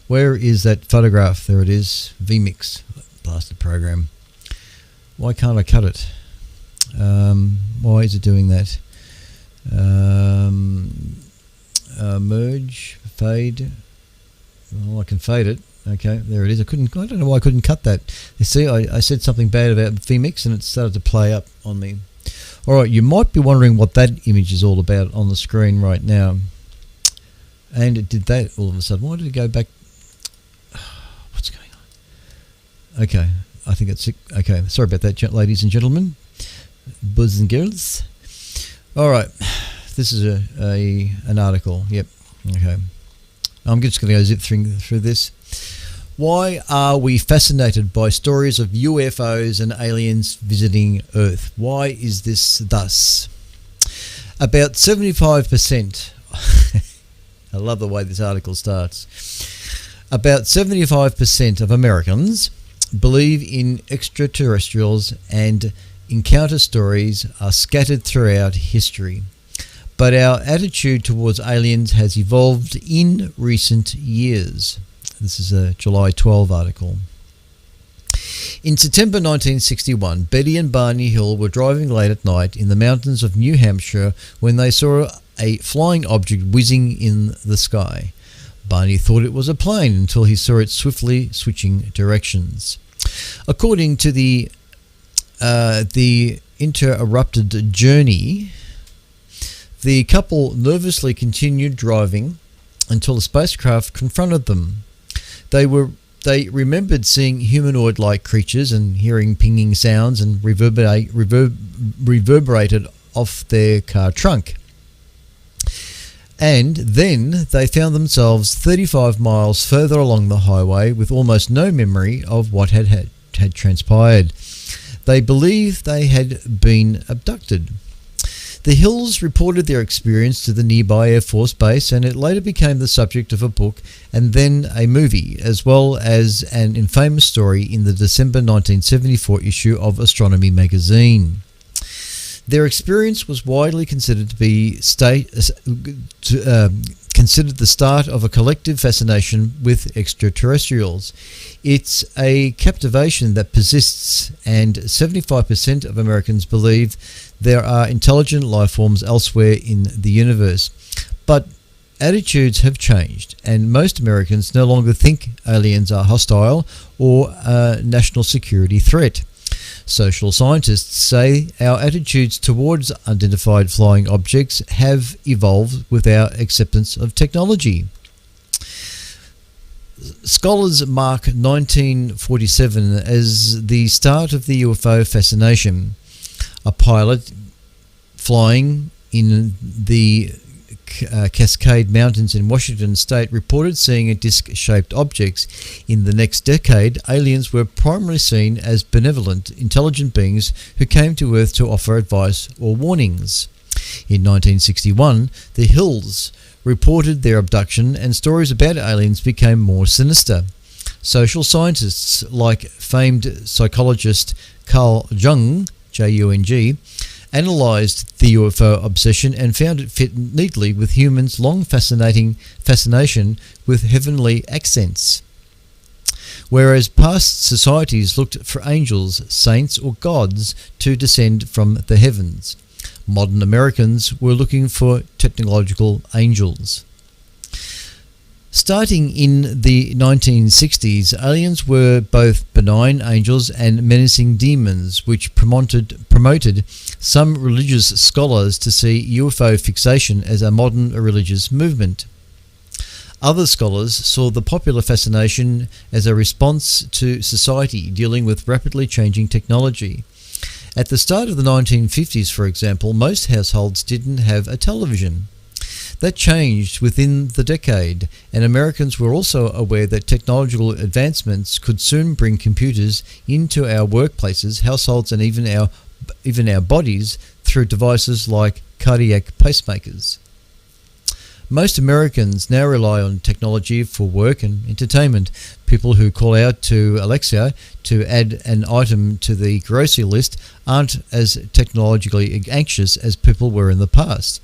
Where is that photograph? There it is. vMix. Blasted program. Why can't I cut it? Why is it doing that? Merge, fade. Well, I can fade it. Okay, there it is. I don't know why I couldn't cut that. You see, I said something bad about vMix and it started to play up on me. All right, you might be wondering what that image is all about on the screen right now. And it did that all of a sudden. Why did it go back? What's going on? Okay, I think it's... Okay, sorry about that, ladies and gentlemen. Boys and girls. All right, this is an article. Yep, okay. I'm just going to go zip through this. Why are we fascinated by stories of UFOs and aliens visiting Earth? Why is this thus? About 75%. I love the way this article starts. About 75% of Americans believe in extraterrestrials, and encounter stories are scattered throughout history. But our attitude towards aliens has evolved in recent years. This is a July 12 article. In September 1961, Betty and Barney Hill were driving late at night in the mountains of New Hampshire when they saw a flying object whizzing in the sky. Barney thought it was a plane until he saw it swiftly switching directions. According to the interrupted journey, the couple nervously continued driving until the spacecraft confronted them. They remembered seeing humanoid-like creatures and hearing pinging sounds and reverberated off their car trunk. And then they found themselves 35 miles further along the highway with almost no memory of what had transpired. They believed they had been abducted. The Hills reported their experience to the nearby Air Force Base, and it later became the subject of a book and then a movie, as well as an infamous story in the December 1974 issue of Astronomy magazine. Their experience was widely considered to be considered the start of a collective fascination with extraterrestrials. It's a captivation that persists, and 75% of Americans believe there are intelligent life forms elsewhere in the universe. But attitudes have changed, and most Americans no longer think aliens are hostile or a national security threat. Social scientists say our attitudes towards unidentified flying objects have evolved with our acceptance of technology. Scholars mark 1947 as the start of the UFO fascination. A pilot flying in the Cascade Mountains in Washington state reported seeing disc-shaped objects. In the next decade, aliens were primarily seen as benevolent, intelligent beings who came to Earth to offer advice or warnings. In 1961, the Hills reported their abduction, and stories about aliens became more sinister. Social scientists like famed psychologist Carl Jung, Jung, analysed the UFO obsession and found it fit neatly with humans' long fascination with heavenly accents. Whereas past societies looked for angels, saints or gods to descend from the heavens, modern Americans were looking for technological angels. Starting in the 1960s, aliens were both benign angels and menacing demons, which promoted some religious scholars to see UFO fixation as a modern religious movement. Other scholars saw the popular fascination as a response to society dealing with rapidly changing technology. At the start of the 1950s, for example, most households didn't have a television. That changed within the decade, and Americans were also aware that technological advancements could soon bring computers into our workplaces, households, and even our bodies through devices like cardiac pacemakers. Most Americans now rely on technology for work and entertainment. People who call out to Alexa to add an item to the grocery list aren't as technologically anxious as people were in the past.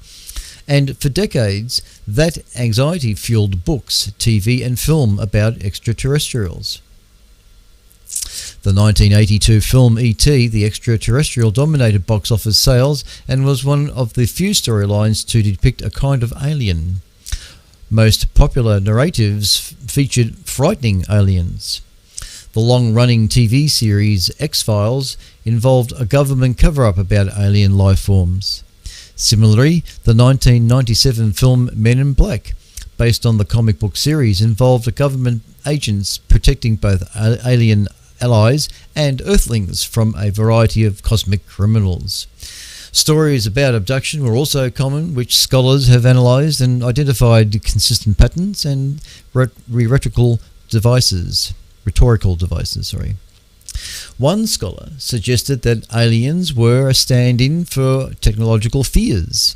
And for decades, that anxiety fueled books, TV and film about extraterrestrials. The 1982 film E.T., the Extraterrestrial, dominated box office sales and was one of the few storylines to depict a kind of alien. Most popular narratives featured frightening aliens. The long-running TV series X-Files involved a government cover-up about alien life forms. Similarly, the 1997 film Men in Black, based on the comic book series, involved government agents protecting both alien allies and Earthlings from a variety of cosmic criminals. Stories about abduction were also common, which scholars have analysed and identified consistent patterns and rhetorical devices. One scholar suggested that aliens were a stand-in for technological fears.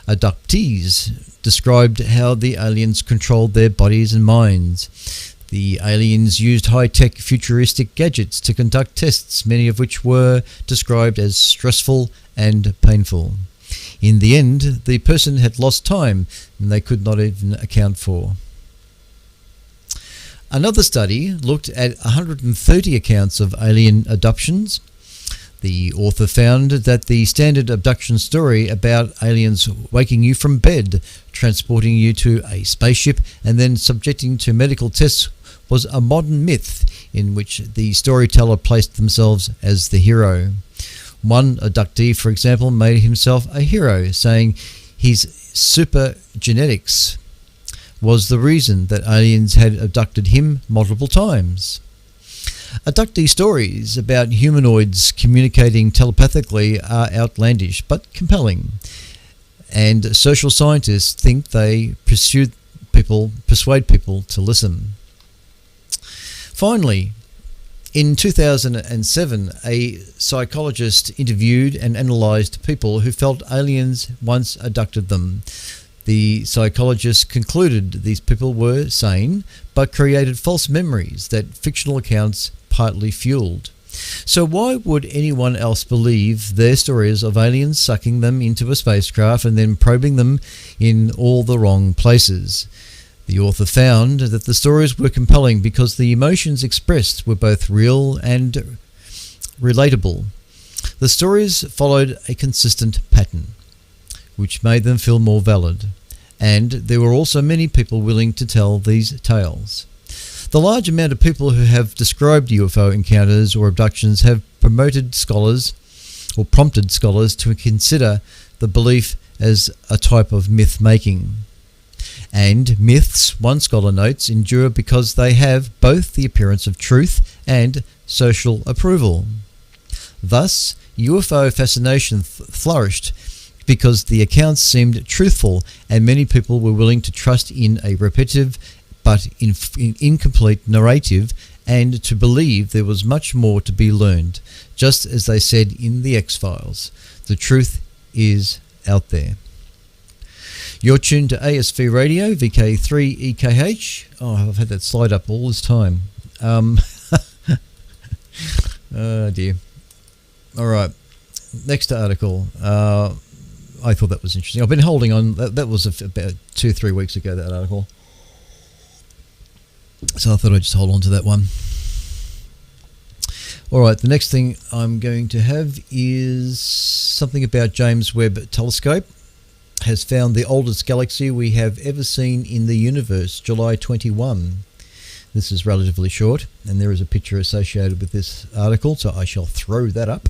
Abductees described how the aliens controlled their bodies and minds. The aliens used high-tech futuristic gadgets to conduct tests, many of which were described as stressful and painful. In the end, the person had lost time and they could not even account for. Another study looked at 130 accounts of alien abductions. The author found that the standard abduction story about aliens waking you from bed, transporting you to a spaceship, and then subjecting to medical tests was a modern myth in which the storyteller placed themselves as the hero. One abductee, for example, made himself a hero, saying his super genetics was the reason that aliens had abducted him multiple times. Abductee stories about humanoids communicating telepathically are outlandish but compelling, and social scientists think they persuade people to listen. Finally, in 2007, a psychologist interviewed and analysed people who felt aliens once abducted them. The psychologist concluded these people were sane, but created false memories that fictional accounts partly fueled. So why would anyone else believe their stories of aliens sucking them into a spacecraft and then probing them in all the wrong places? The author found that the stories were compelling because the emotions expressed were both real and relatable. The stories followed a consistent pattern, which made them feel more valid, and there were also many people willing to tell these tales. The large amount of people who have described UFO encounters or abductions have prompted scholars to consider the belief as a type of myth-making. And myths, one scholar notes, endure because they have both the appearance of truth and social approval. Thus, UFO fascination flourished because the accounts seemed truthful and many people were willing to trust in a repetitive but incomplete narrative and to believe there was much more to be learned, just as they said in the X-Files. The truth is out there. You're tuned to ASV Radio, VK3EKH. Oh, I've had that slide up all this time. Oh dear. All right. Next article. I thought that was interesting. I've been holding on. That was about 2-3 weeks ago, that article. So I thought I'd just hold on to that one. All right, the next thing I'm going to have is something about James Webb Telescope has found the oldest galaxy we have ever seen in the universe, July 21. This is relatively short, and there is a picture associated with this article, so I shall throw that up.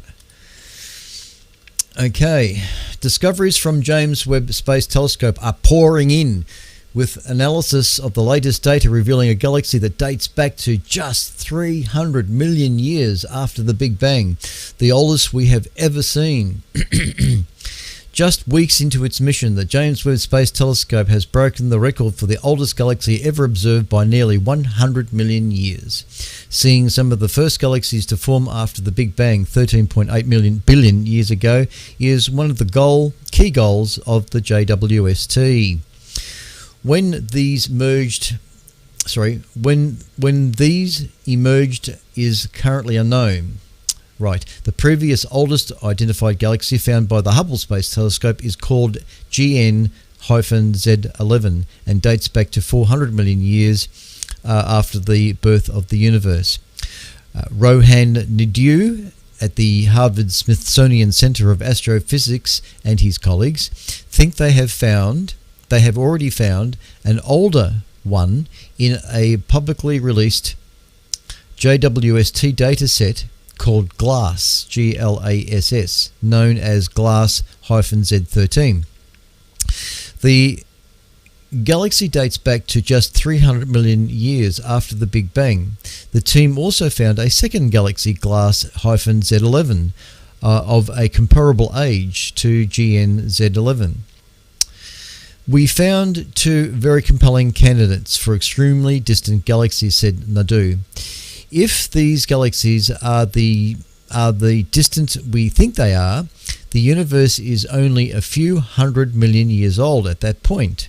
Okay, discoveries from James Webb Space Telescope are pouring in, with analysis of the latest data revealing a galaxy that dates back to just 300 million years after the Big Bang, the oldest we have ever seen. Just weeks into its mission, the James Webb Space Telescope has broken the record for the oldest galaxy ever observed by nearly 100 million years. Seeing some of the first galaxies to form after the Big Bang 13.8 billion years ago is one of the key goals of the JWST. When these emerged is currently unknown. Right, the previous oldest identified galaxy found by the Hubble Space Telescope is called GN-Z11 and dates back to 400 million years after the birth of the universe. Rohan Naidu at the Harvard Smithsonian Center of Astrophysics and his colleagues think they have already found an older one in a publicly released JWST dataset called GLASS, G-L-A-S-S, known as GLASS-Z13. The galaxy dates back to just 300 million years after the Big Bang. The team also found a second galaxy, GLASS-Z11, of a comparable age to GN-Z11. We found two very compelling candidates for extremely distant galaxies, said Naidu. If these galaxies are the distant we think they are, the universe is only a few 100 million years old at that point.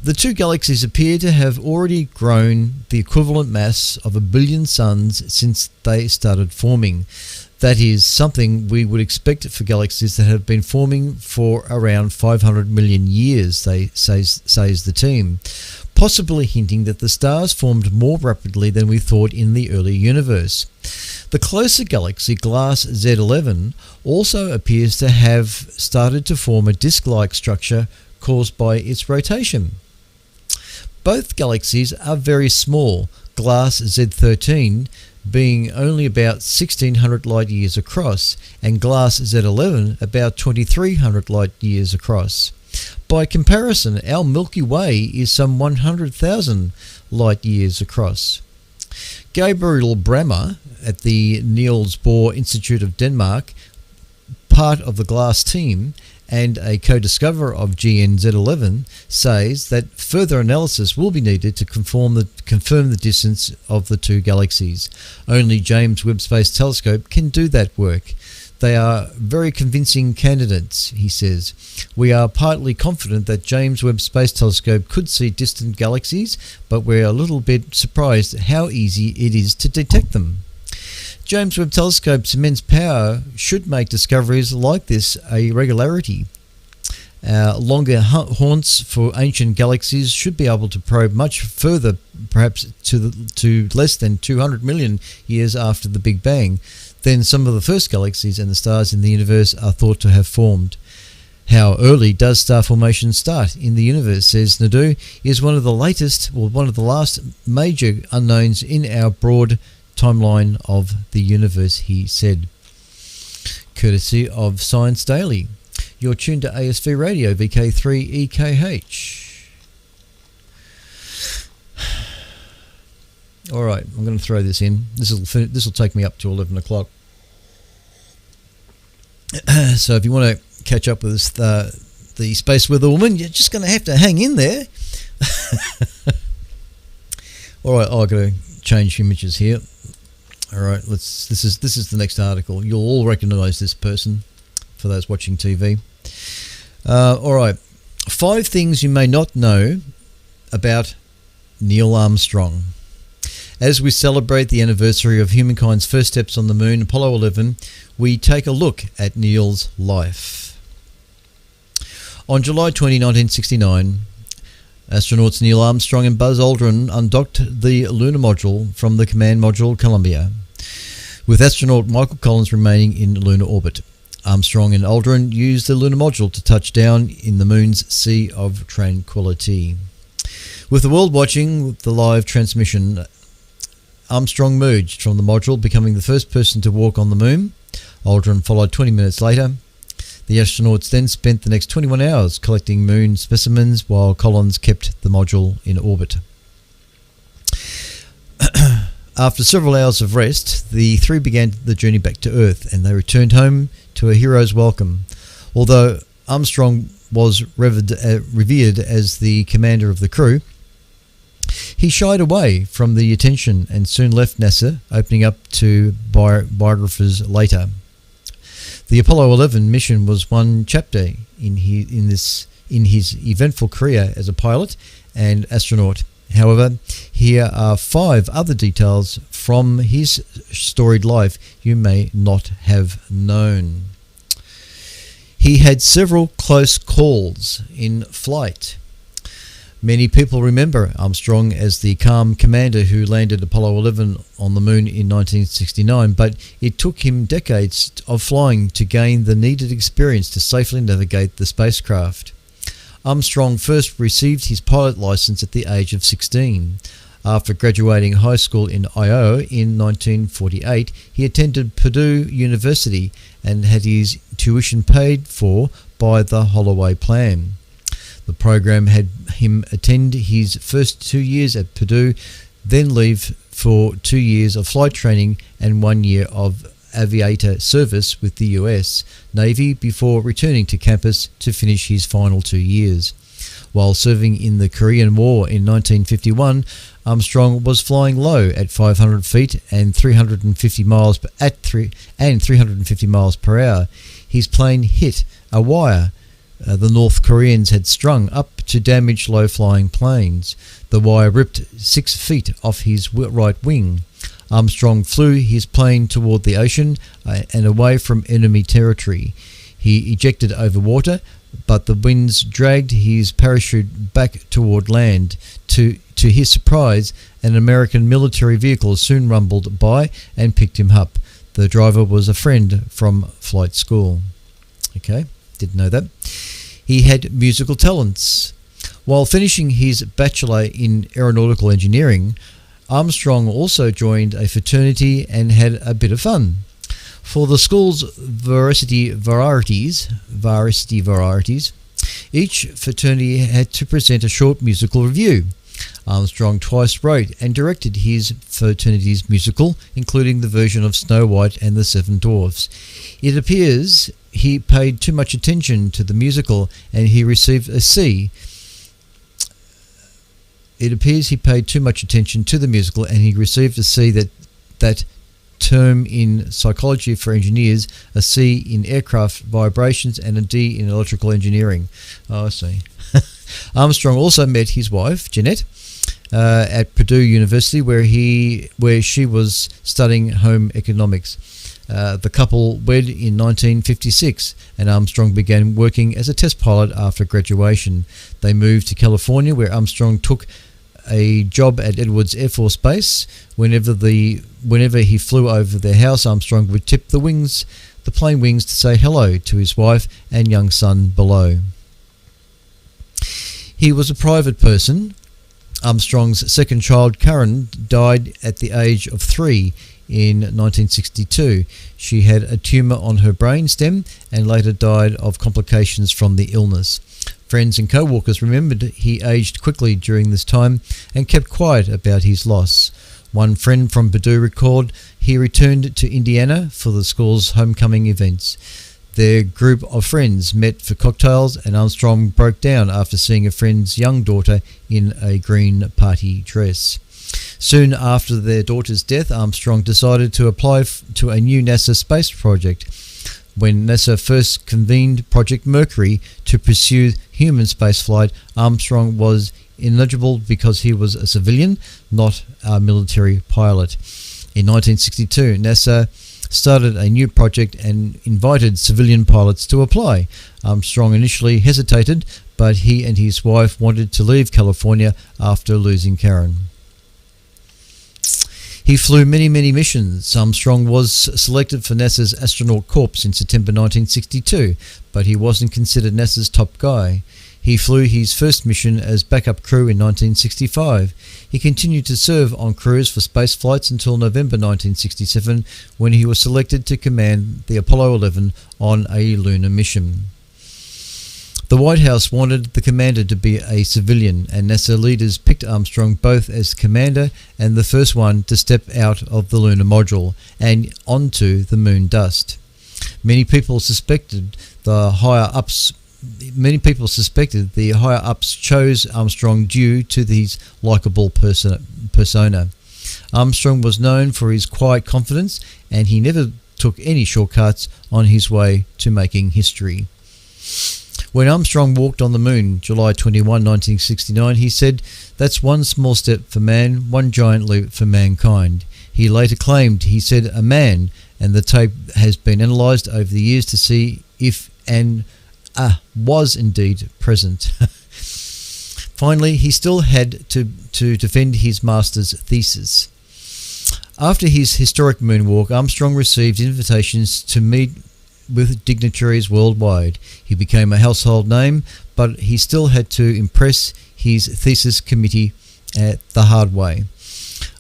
The two galaxies appear to have already grown the equivalent mass of 1 billion suns since they started forming. That is something we would expect for galaxies that have been forming for around 500 million years, says the team, possibly hinting that the stars formed more rapidly than we thought in the early universe. The closer galaxy, GLASS-Z11, also appears to have started to form a disk-like structure caused by its rotation. Both galaxies are very small, GLASS-Z13 being only about 1600 light years across and GLASS-Z11 about 2300 light years across. By comparison, our Milky Way is some 100,000 light years across. Gabriel Brammer at the Niels Bohr Institute of Denmark, part of the GLASS team and a co-discoverer of GN-Z11, says that further analysis will be needed to confirm the distance of the two galaxies. Only James Webb Space Telescope can do that work. They are very convincing candidates, he says. We are partly confident that James Webb Space Telescope could see distant galaxies, but we're a little bit surprised at how easy it is to detect them. James Webb Telescope's immense power should make discoveries like this a regularity. Longer haunts for ancient galaxies should be able to probe much further, perhaps to less than 200 million years after the Big Bang, than some of the first galaxies and the stars in the universe are thought to have formed. How early does star formation start in the universe, says Naidu, is one of the last major unknowns in our broad timeline of the universe, he said. Courtesy of Science Daily. You're tuned to ASV Radio, VK3EKH. All right, I'm going to throw this in. This will take me up to 11 o'clock. So if you want to catch up with the Space Weather Woman. You're just going to have to hang in there. All right, I've got to change images here. All right, this is the next article. You'll all recognise this person for those watching TV. All right, 5 things you may not know about Neil Armstrong. As we celebrate the anniversary of humankind's first steps on the moon, Apollo 11, we take a look at Neil's life. On July 20, 1969, astronauts Neil Armstrong and Buzz Aldrin undocked the lunar module from the command module Columbia, with astronaut Michael Collins remaining in lunar orbit. Armstrong and Aldrin used the lunar module to touch down in the moon's Sea of Tranquility. With the world watching the live transmission, Armstrong emerged from the module, becoming the first person to walk on the moon. Aldrin followed 20 minutes later. The astronauts then spent the next 21 hours collecting moon specimens while Collins kept the module in orbit. After several hours of rest, the 3 began the journey back to Earth, and they returned home to a hero's welcome. Although Armstrong was revered as the commander of the crew, he shied away from the attention and soon left NASA, opening up to biographers later. The Apollo 11 mission was one chapter in his eventful career as a pilot and astronaut. However, here are 5 other details from his storied life you may not have known. He had several close calls in flight. Many people remember Armstrong as the calm commander who landed Apollo 11 on the moon in 1969, but it took him decades of flying to gain the needed experience to safely navigate the spacecraft. Armstrong first received his pilot license at the age of 16. After graduating high school in Iowa in 1948, he attended Purdue University and had his tuition paid for by the Holloway Plan. The program had him attend his first 2 years at Purdue, then leave for 2 years of flight training and 1 year of aviator service with the US Navy before returning to campus to finish his final 2 years. While serving in the Korean War in 1951, Armstrong was flying low at 500 feet and 350 miles per hour. His plane hit a wire the North Koreans had strung up to damage low-flying planes. The wire ripped 6 feet off his right wing. Armstrong flew his plane toward the ocean and away from enemy territory. He ejected over water, but the winds dragged his parachute back toward land. To his surprise, an American military vehicle soon rumbled by and picked him up. The driver was a friend from flight school. Okay, didn't know that. He had musical talents. While finishing his bachelor in aeronautical engineering, Armstrong also joined a fraternity and had a bit of fun. For the school's varsity varieties, each fraternity had to present a short musical review. Armstrong twice wrote and directed his fraternity's musical, including the version of Snow White and the Seven Dwarfs. It appears he paid too much attention to the musical and he received a C. That term in psychology for engineers, a C in aircraft vibrations and a D in electrical engineering. Oh, I see. Armstrong also met his wife, Jeanette, at Purdue University, where she was studying home economics. The couple wed in 1956, and Armstrong began working as a test pilot after graduation. They moved to California, where Armstrong took a job at Edwards Air Force Base. Whenever he flew over their house, Armstrong would tip the plane wings to say hello to his wife and young son below. He was a private person. Armstrong's second child, Karen, died at the age of 3 in 1962. She had a tumour on her brain stem and later died of complications from the illness. Friends and co-workers remembered he aged quickly during this time and kept quiet about his loss. One friend from Purdue recalled he returned to Indiana for the school's homecoming events. Their group of friends met for cocktails, and Armstrong broke down after seeing a friend's young daughter in a green party dress. Soon after their daughter's death, Armstrong decided to apply to a new NASA space project. When NASA first convened Project Mercury to pursue human spaceflight, Armstrong was ineligible because he was a civilian, not a military pilot. In 1962, NASA started a new project and invited civilian pilots to apply. Armstrong initially hesitated, but he and his wife wanted to leave California after losing Karen. He flew many missions. Armstrong was selected for NASA's Astronaut Corps in September 1962, but he wasn't considered NASA's top guy. He flew his first mission as backup crew in 1965. He continued to serve on crews for space flights until November 1967, when he was selected to command the Apollo 11 on a lunar mission. The White House wanted the commander to be a civilian, and NASA leaders picked Armstrong both as commander and the first one to step out of the lunar module and onto the moon dust. Many people suspected the higher ups chose Armstrong due to his likeable persona. Armstrong was known for his quiet confidence, and he never took any shortcuts on his way to making history. When Armstrong walked on the moon, July 21, 1969, he said, "That's one small step for man, one giant leap for mankind." He later claimed he said a man, and the tape has been analysed over the years to see if an was indeed present. Finally, he still had to defend his master's thesis. After his historic moonwalk, Armstrong received invitations to meet with dignitaries worldwide. He became a household name, but he still had to impress his thesis committee the hard way.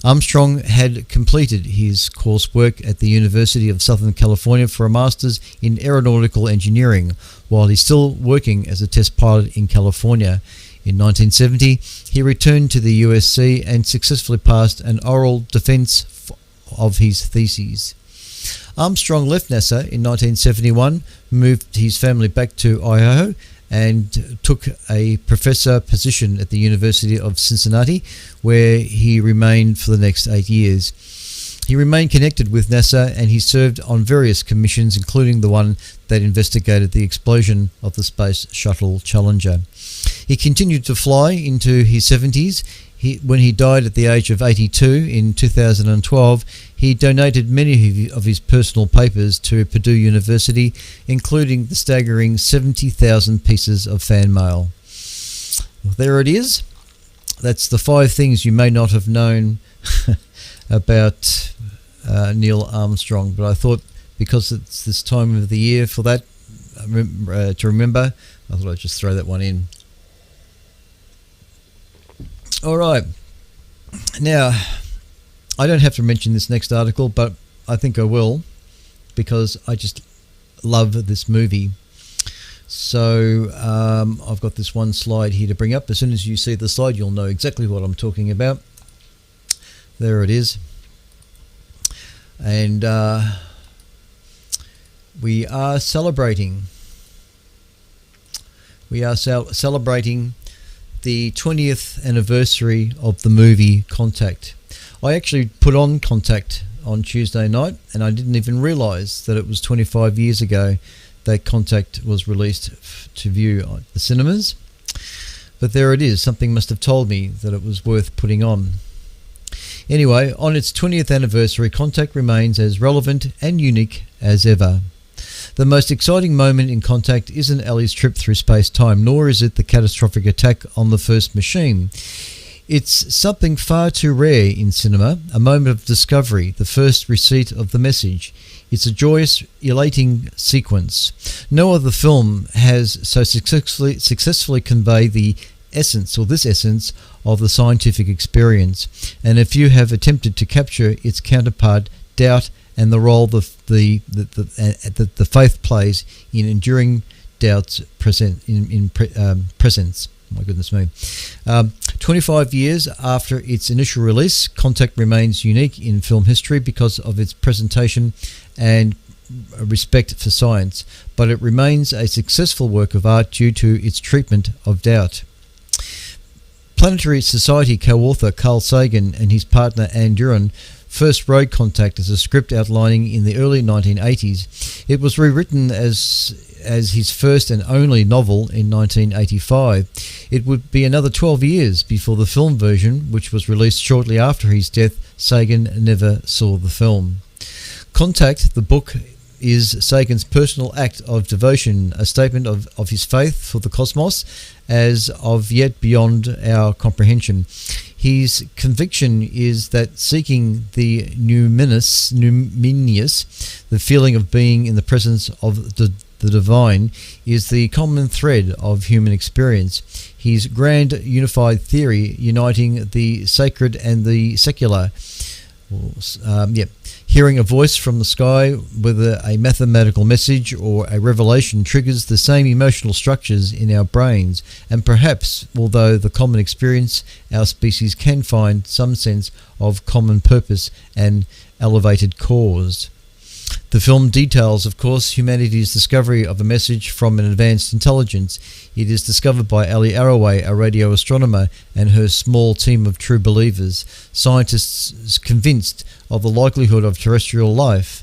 Armstrong had completed his coursework at the University of Southern California for a master's in aeronautical engineering, while he's still working as a test pilot in California. In 1970, he returned to the USC and successfully passed an oral defense of his theses. Armstrong left NASA in 1971, moved his family back to Idaho, and took a professor position at the University of Cincinnati, where he remained for the next 8 years. He remained connected with NASA, and he served on various commissions, including the one that investigated the explosion of the Space Shuttle Challenger. He continued to fly into his 70s. When he died at the age of 82 in 2012, he donated many of his personal papers to Purdue University, including the staggering 70,000 pieces of fan mail. Well, there it is. That's the 5 things you may not have known about Neil Armstrong. But I thought, because it's this time of the year for that to remember, I thought I'd just throw that one in. All right. Now, I don't have to mention this next article, but I think I will, because I just love this movie. So I've got this one slide here to bring up. As soon as you see the slide, you'll know exactly what I'm talking about. There it is. And we are celebrating. We are celebrating the 20th anniversary of the movie Contact. I actually put on Contact on Tuesday night, and I didn't even realise that it was 25 years ago that Contact was released to view at the cinemas. But there it is. Something must have told me that it was worth putting on. Anyway, on its 20th anniversary, Contact remains as relevant and unique as ever. The most exciting moment in Contact isn't Ellie's trip through space-time, nor is it the catastrophic attack on the first machine. It's something far too rare in cinema, a moment of discovery, the first receipt of the message. It's a joyous, elating sequence. No other film has so successfully conveyed the essence, or this essence, of the scientific experience. And if you have attempted to capture its counterpart, doubt, and the role the faith plays in enduring doubt's presence. My goodness me. 25 years after its initial release, Contact remains unique in film history because of its presentation and respect for science, but it remains a successful work of art due to its treatment of doubt. Planetary Society co-author Carl Sagan and his partner Anne Duran first wrote Contact as a script outlining in the early 1980s. It was rewritten as his first and only novel in 1985. It would be another 12 years before the film version, which was released shortly after his death. Sagan never saw the film. Contact, the book, is Sagan's personal act of devotion, a statement of his faith for the cosmos as of yet beyond our comprehension. His conviction is that seeking the numinous, the feeling of being in the presence of the divine, is the common thread of human experience. His grand unified theory uniting the sacred and the secular. Hearing a voice from the sky, whether a mathematical message or a revelation, triggers the same emotional structures in our brains, and perhaps, although the common experience, our species can find some sense of common purpose and elevated cause. The film details, of course, humanity's discovery of a message from an advanced intelligence. It is discovered by Ali Arroway, a radio astronomer, and her small team of true believers, scientists convinced of the likelihood of terrestrial life.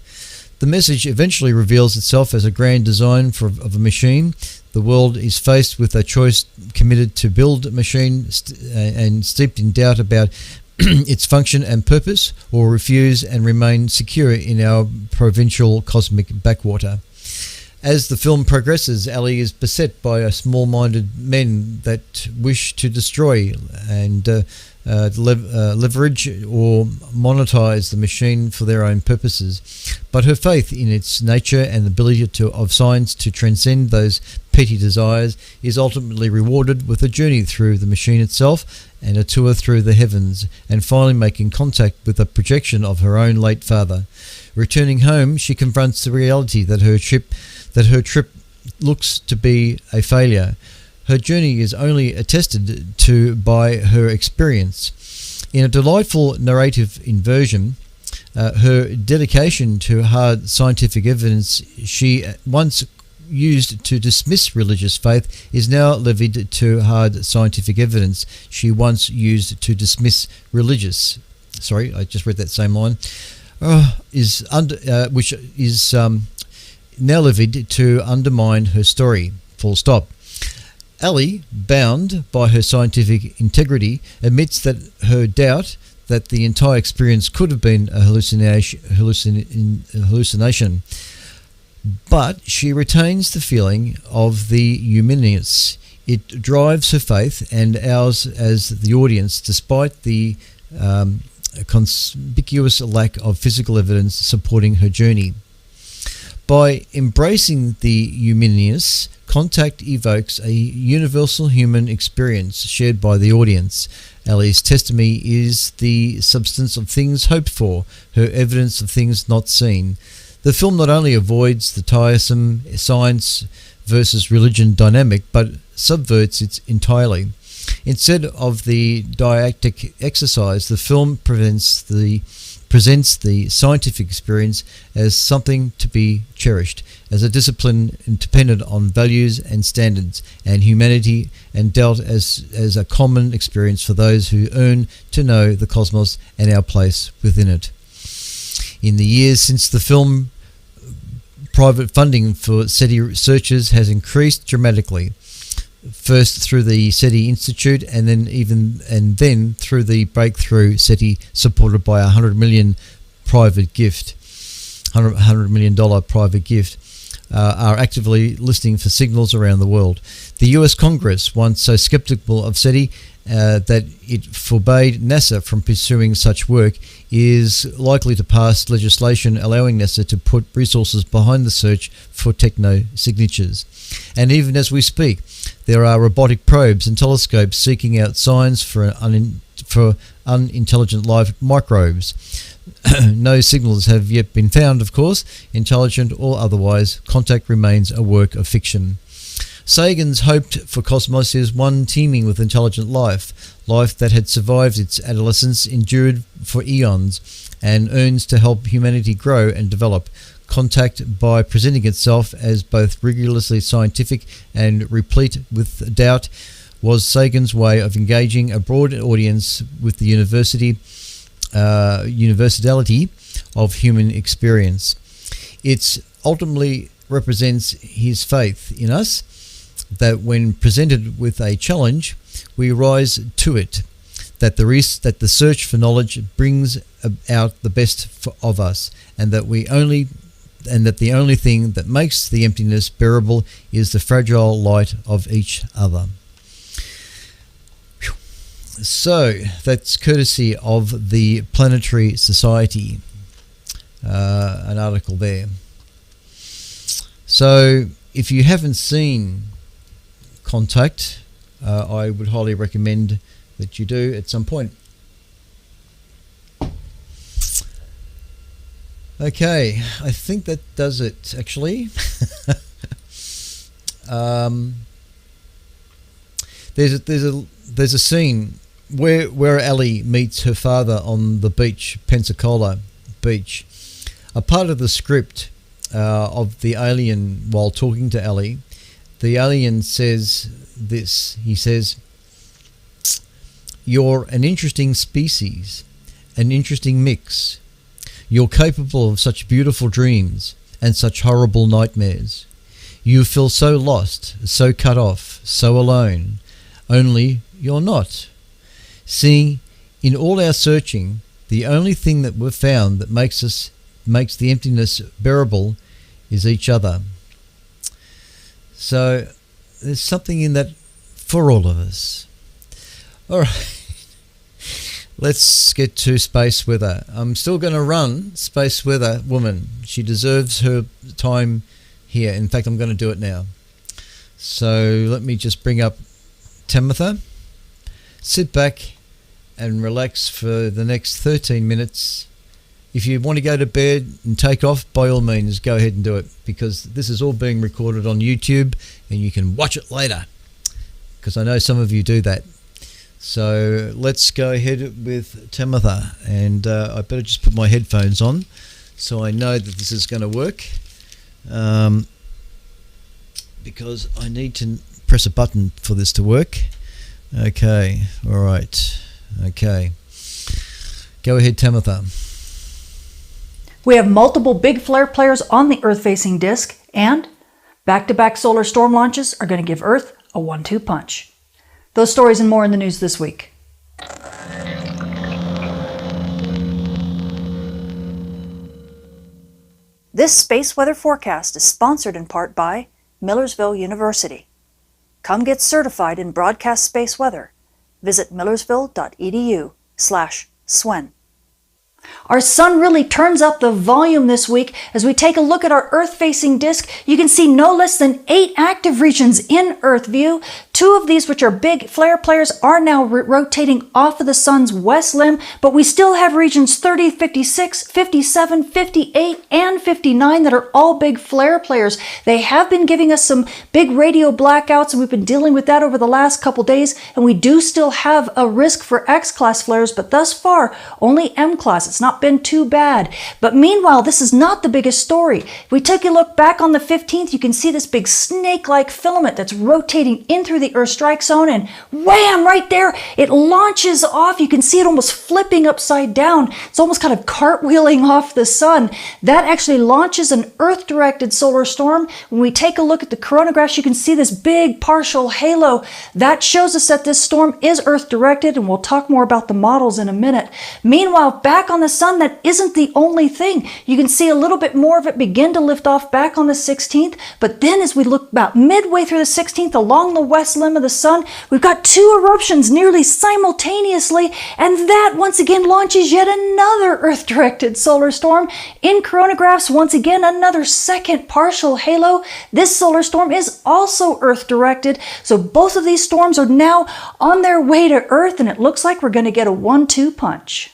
The message eventually reveals itself as a grand design of a machine. The world is faced with a choice: committed to build a machine and steeped in doubt about its function and purpose, or refuse and remain secure in our provincial cosmic backwater. As the film progresses, Ali is beset by small-minded men that wish to destroy and leverage or monetize the machine for their own purposes. But her faith in its nature and the ability of science to transcend those petty desires is ultimately rewarded with a journey through the machine itself and a tour through the heavens, and finally making contact with a projection of her own late father. Returning home, she confronts the reality that her trip looks to be a failure. Her journey is only attested to by her experience. In a delightful narrative inversion, her dedication to hard scientific evidence she once used to dismiss religious faith is now levied to hard scientific evidence she once used to dismiss religious. Sorry, I just read that same line. Which is now levied to undermine her story. Full stop. Ali, bound by her scientific integrity, admits that her doubt that the entire experience could have been a hallucination. But she retains the feeling of the euminous. It drives her faith and ours as the audience, despite the conspicuous lack of physical evidence supporting her journey. By embracing the euminous, Contact evokes a universal human experience shared by the audience. Ali's testimony is the substance of things hoped for, her evidence of things not seen. The film not only avoids the tiresome science versus religion dynamic, but subverts it entirely. Instead of the didactic exercise, the film presents the scientific experience as something to be cherished, as a discipline dependent on values and standards, and humanity, and dealt as a common experience for those who yearn to know the cosmos and our place within it. In the years since the film, private funding for SETI researchers has increased dramatically. First through the SETI Institute, and then through the Breakthrough SETI, supported by a $100 million private gift, $100 million private gift, are actively listening for signals around the world. The US Congress, once so skeptical of SETI that it forbade NASA from pursuing such work, is likely to pass legislation allowing NASA to put resources behind the search for techno-signatures. And even as we speak, there are robotic probes and telescopes seeking out signs for unintelligent live microbes. No signals have yet been found, of course, intelligent or otherwise. Contact remains a work of fiction. Sagan's hoped for cosmos is one teeming with intelligent life that had survived its adolescence, endured for eons, and yearns to help humanity grow and develop. contact by presenting itself as both rigorously scientific and replete with doubt was Sagan's way of engaging a broad audience with the universality of human experience. It ultimately represents his faith in us that when presented with a challenge, we rise to it, that the search for knowledge brings out the best of us, and that the only thing that makes the emptiness bearable is the fragile light of each other. So that's courtesy of the Planetary Society, an article there. So if you haven't seen Contact, I would highly recommend that you do at some point. Okay, I think that does it actually. There's a scene where Ellie meets her father on the beach, Pensacola Beach. A part of the script of the alien, while talking to Ellie, the alien says this. He says, "You're an interesting species, an interesting mix. You're capable of such beautiful dreams and such horrible nightmares. You feel so lost, so cut off, so alone, only you're not. See, in all our searching, the only thing that we've found that makes the emptiness bearable is each other." So there's something in that for all of us. All right. Let's get to Space Weather. I'm still going to run Space Weather Woman. She deserves her time here. In fact, I'm going to do it now. So let me just bring up Tamitha. Sit back and relax for the next 13 minutes. If you want to go to bed and take off, by all means, go ahead and do it, because this is all being recorded on YouTube and you can watch it later, because I know some of you do that. So let's go ahead with Tamitha, and I better just put my headphones on so I know that this is going to work, because I need to press a button for this to work. Okay, all right, okay. Go ahead, Tamitha. We have multiple big flare players on the Earth-facing disk, and back-to-back solar storm launches are going to give Earth a 1-2 punch. Those stories and more in the news this week. This space weather forecast is sponsored in part by Millersville University. Come get certified in broadcast space weather. Visit millersville.edu/SWEN. Our sun really turns up the volume this week. As we take a look at our Earth-facing disk, you can see no less than 8 active regions in Earth view. 2 of these, which are big flare players, are now rotating off of the sun's west limb, but we still have regions 30, 56, 57, 58, and 59 that are all big flare players. They have been giving us some big radio blackouts, and we've been dealing with that over the last couple days, and we do still have a risk for X-class flares, but thus far, only M-class. It's not been too bad. But meanwhile, this is not the biggest story. If we take a look back on the 15th, you can see this big snake-like filament that's rotating in through the Earth strike zone, and wham, right there, it launches off. You can see it almost flipping upside down. It's almost kind of cartwheeling off the sun. That actually launches an Earth-directed solar storm. When we take a look at the coronagraphs, you can see this big partial halo. That shows us that this storm is Earth-directed, and we'll talk more about the models in a minute. Meanwhile, back on the sun, that isn't the only thing. You can see a little bit more of it begin to lift off back on the 16th, but then as we look about midway through the 16th along the west limb of the sun, we've got 2 eruptions nearly simultaneously, and that once again launches yet another Earth-directed solar storm. In coronagraphs, once again, another second partial halo. This solar storm is also Earth-directed, so both of these storms are now on their way to Earth, and it looks like we're going to get a 1-2 punch.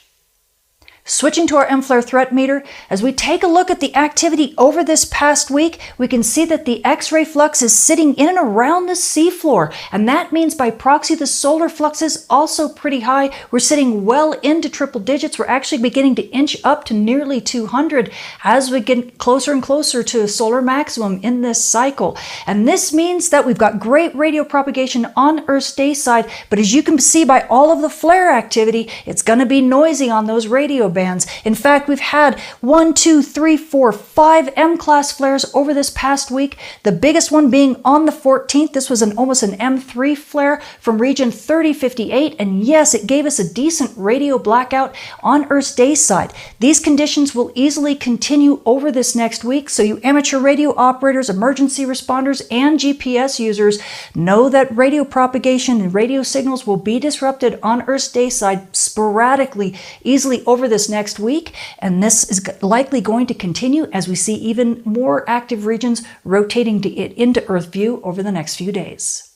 Switching to our M-flare threat meter, as we take a look at the activity over this past week, we can see that the X-ray flux is sitting in and around the seafloor, and that means by proxy the solar flux is also pretty high. We're sitting well into triple digits. We're actually beginning to inch up to nearly 200 as we get closer and closer to solar maximum in this cycle. And this means that we've got great radio propagation on Earth's day side, but as you can see by all of the flare activity, it's going to be noisy on those radio bands. In fact, we've had 5 M-class flares over this past week, the biggest one being on the 14th. This was almost an M3 flare from region 3058, and yes, it gave us a decent radio blackout on Earth's day side. These conditions will easily continue over this next week, so you amateur radio operators, emergency responders, and GPS users know that radio propagation and radio signals will be disrupted on Earth's day side sporadically, easily over this next week, and this is likely going to continue as we see even more active regions rotating into Earth view over the next few days.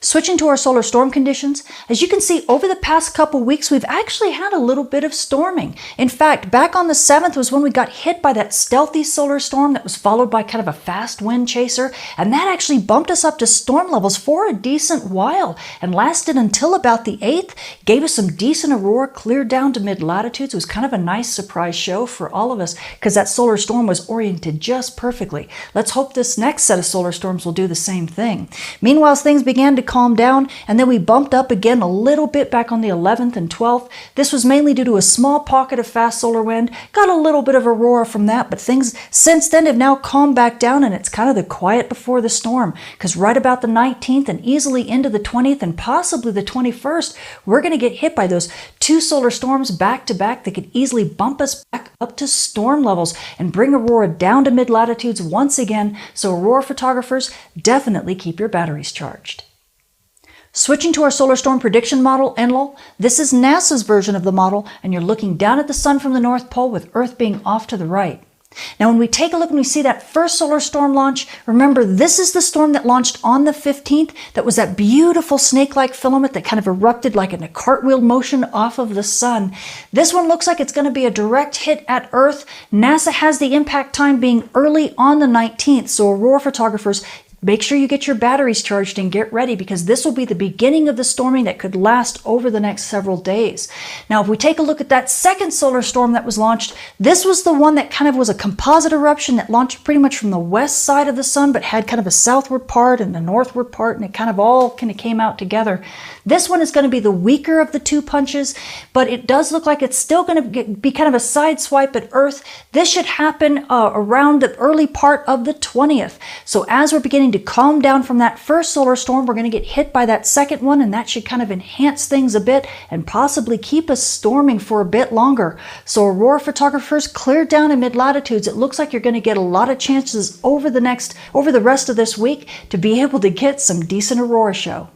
Switching to our solar storm conditions, as you can see over the past couple weeks, we've actually had a little bit of storming. In fact, back on the 7th was when we got hit by that stealthy solar storm that was followed by kind of a fast wind chaser, and that actually bumped us up to storm levels for a decent while and lasted until about the 8th, gave us some decent aurora, cleared down to mid-latitudes. It was kind of a nice surprise show for all of us because that solar storm was oriented just perfectly. Let's hope this next set of solar storms will do the same thing. Meanwhile, things began to calm down, and then we bumped up again a little bit back on the 11th and 12th. This was mainly due to a small pocket of fast solar wind. Got a little bit of aurora from that, but things since then have now calmed back down, and it's kind of the quiet before the storm, because right about the 19th and easily into the 20th and possibly the 21st, we're going to get hit by those two solar storms back to back that could easily bump us back up to storm levels and bring aurora down to mid-latitudes once again. So aurora photographers, definitely keep your batteries charged. Switching to our solar storm prediction model, NLOL, this is NASA's version of the model, and you're looking down at the sun from the North Pole with Earth being off to the right. Now, when we take a look and we see that first solar storm launch, remember this is the storm that launched on the 15th. That was that beautiful snake-like filament that kind of erupted like in a cartwheel motion off of the sun. This one looks like it's going to be a direct hit at Earth. NASA has the impact time being early on the 19th, so aurora photographers, make sure you get your batteries charged and get ready, because this will be the beginning of the storming that could last over the next several days. Now, if we take a look at that second solar storm that was launched, this was the one that kind of was a composite eruption that launched pretty much from the west side of the sun, but had kind of a southward part and a northward part, and it kind of all came out together. This one is going to be the weaker of the two punches, but it does look like it's still going to be kind of a side swipe at Earth. This should happen around the early part of the 20th. So as we're beginning to calm down from that first solar storm, we're going to get hit by that second one, and that should kind of enhance things a bit and possibly keep us storming for a bit longer. So aurora photographers, clear down in mid-latitudes. It looks like you're going to get a lot of chances over the rest of this week to be able to get some decent aurora show.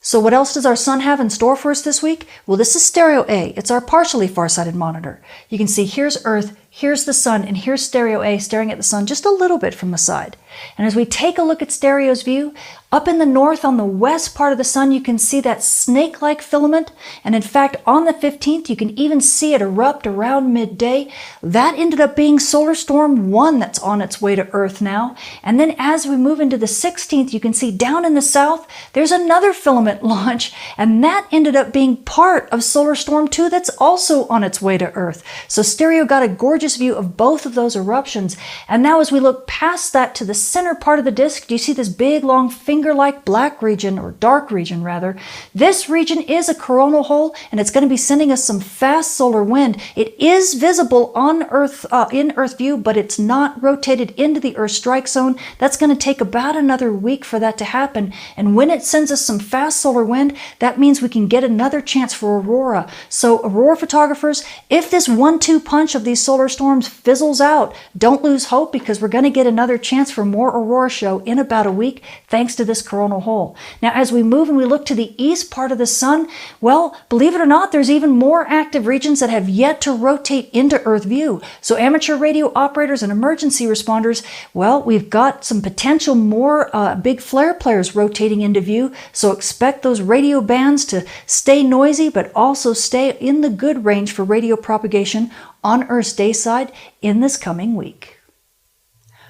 So what else does our sun have in store for us this week? Well, this is Stereo A. It's our partially far-sighted monitor. You can see here's Earth, here's the sun, and here's Stereo A staring at the sun just a little bit from the side. And as we take a look at Stereo's view, up in the north on the west part of the sun, you can see that snake-like filament. And in fact, on the 15th, you can even see it erupt around midday. That ended up being Solar Storm 1 that's on its way to Earth now. And then as we move into the 16th, you can see down in the south, there's another filament launch. And that ended up being part of Solar Storm 2 that's also on its way to Earth. So Stereo got a gorgeous view of both of those eruptions. And now as we look past that to the center part of the disk, do you see this big long finger-like black region, or dark region rather? This region is a coronal hole, and it's going to be sending us some fast solar wind. It is visible on Earth in Earth view, but it's not rotated into the Earth strike zone. That's going to take about another week for that to happen. And when it sends us some fast solar wind, that means we can get another chance for aurora. So aurora photographers, if this 1-2 punch of these solar storms fizzles out, don't lose hope, because we're going to get another chance for more aurora show in about a week thanks to this coronal hole. Now, as we move and we look to the east part of the sun, well, believe it or not, there's even more active regions that have yet to rotate into Earth view. So amateur radio operators and emergency responders, well, we've got some potential more big flare players rotating into view. So expect those radio bands to stay noisy, but also stay in the good range for radio propagation on Earth's day side in this coming week.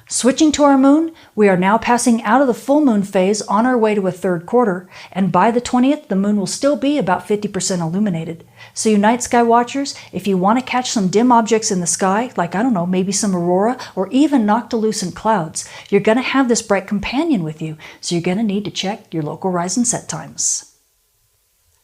Switching to our moon, we are now passing out of the full moon phase on our way to a third quarter, and by the 20th, the moon will still be about 50% illuminated. So you night sky watchers, if you want to catch some dim objects in the sky, like, I don't know, maybe some aurora or even noctilucent clouds, you're going to have this bright companion with you, so you're going to need to check your local rise and set times.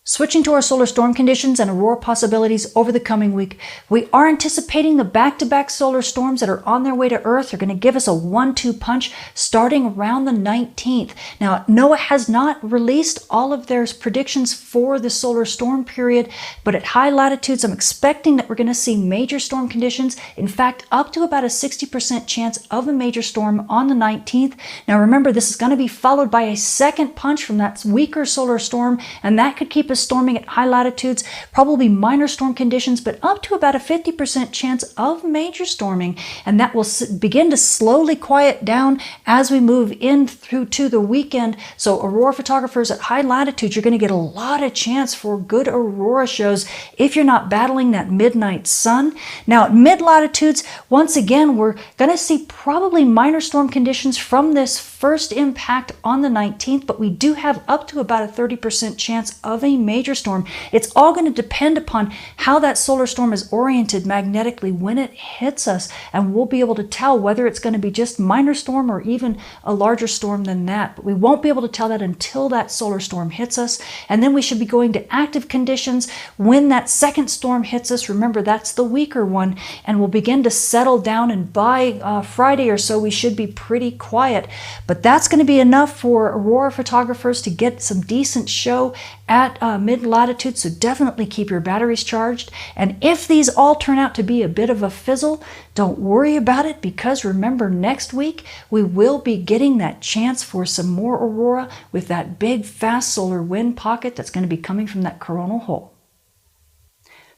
Switching to our solar storm conditions and aurora possibilities over the coming week, we are anticipating the back-to-back solar storms that are on their way to Earth are going to give us a 1-2 punch starting around the 19th. Now, NOAA has not released all of their predictions for the solar storm period, but at high latitudes, I'm expecting that we're going to see major storm conditions. In fact, up to about a 60% chance of a major storm on the 19th. Now, remember, this is going to be followed by a second punch from that weaker solar storm, and that could keep us storming at high latitudes, probably minor storm conditions, but up to about a 50% chance of major storming, and that will begin to slowly quiet down as we move in through to the weekend. So aurora photographers at high latitudes, you're going to get a lot of chance for good aurora shows if you're not battling that midnight sun. Now at mid latitudes, once again, we're going to see probably minor storm conditions from this first impact on the 19th, but we do have up to about a 30% chance of a major storm. It's all going to depend upon how that solar storm is oriented magnetically when it hits us, and we'll be able to tell whether it's going to be just minor storm or even a larger storm than that. But we won't be able to tell that until that solar storm hits us, and then we should be going to active conditions when that second storm hits us. Remember, that's the weaker one, and we'll begin to settle down, and by Friday or so we should be pretty quiet. But that's going to be enough for aurora photographers to get some decent show at mid-latitude, so definitely keep your batteries charged. And if these all turn out to be a bit of a fizzle, don't worry about it, because remember, next week we will be getting that chance for some more aurora with that big fast solar wind pocket that's going to be coming from that coronal hole.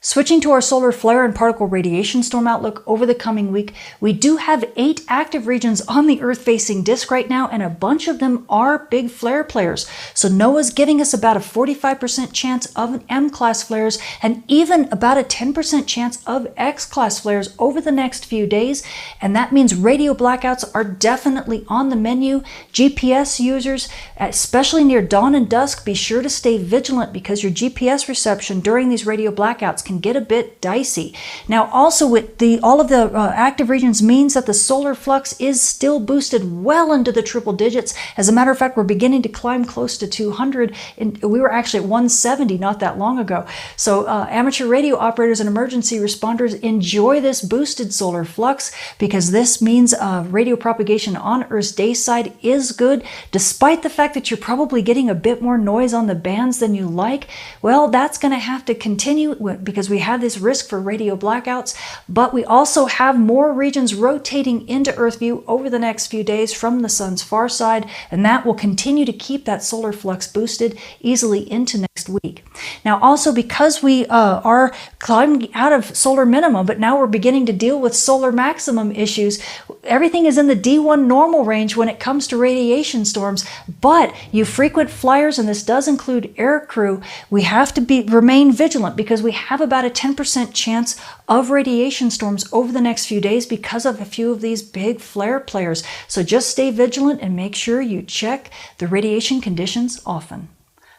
Switching to our solar flare and particle radiation storm outlook over the coming week, we do have 8 active regions on the Earth-facing disk right now, and a bunch of them are big flare players. So NOAA's giving us about a 45% chance of M-class flares and even about a 10% chance of X-class flares over the next few days, and that means radio blackouts are definitely on the menu. GPS users, especially near dawn and dusk, be sure to stay vigilant, because your GPS reception during these radio blackouts can get a bit dicey. Now, also with all of the active regions means that the solar flux is still boosted well into the triple digits. As a matter of fact, we're beginning to climb close to 200, and we were actually at 170 not that long ago. So amateur radio operators and emergency responders, enjoy this boosted solar flux, because this means radio propagation on Earth's day side is good, despite the fact that you're probably getting a bit more noise on the bands than you like. Well, that's going to have to continue, because we have this risk for radio blackouts, but we also have more regions rotating into Earth view over the next few days from the sun's far side, and that will continue to keep that solar flux boosted easily into next week. Now, also because we are climbing out of solar minimum, but now we're beginning to deal with solar maximum issues, everything is in the D1 normal range when it comes to radiation storms, but you frequent flyers, and this does include air crew, we have to remain vigilant, because we have about a 10% chance of radiation storms over the next few days because of a few of these big flare players. So just stay vigilant and make sure you check the radiation conditions often.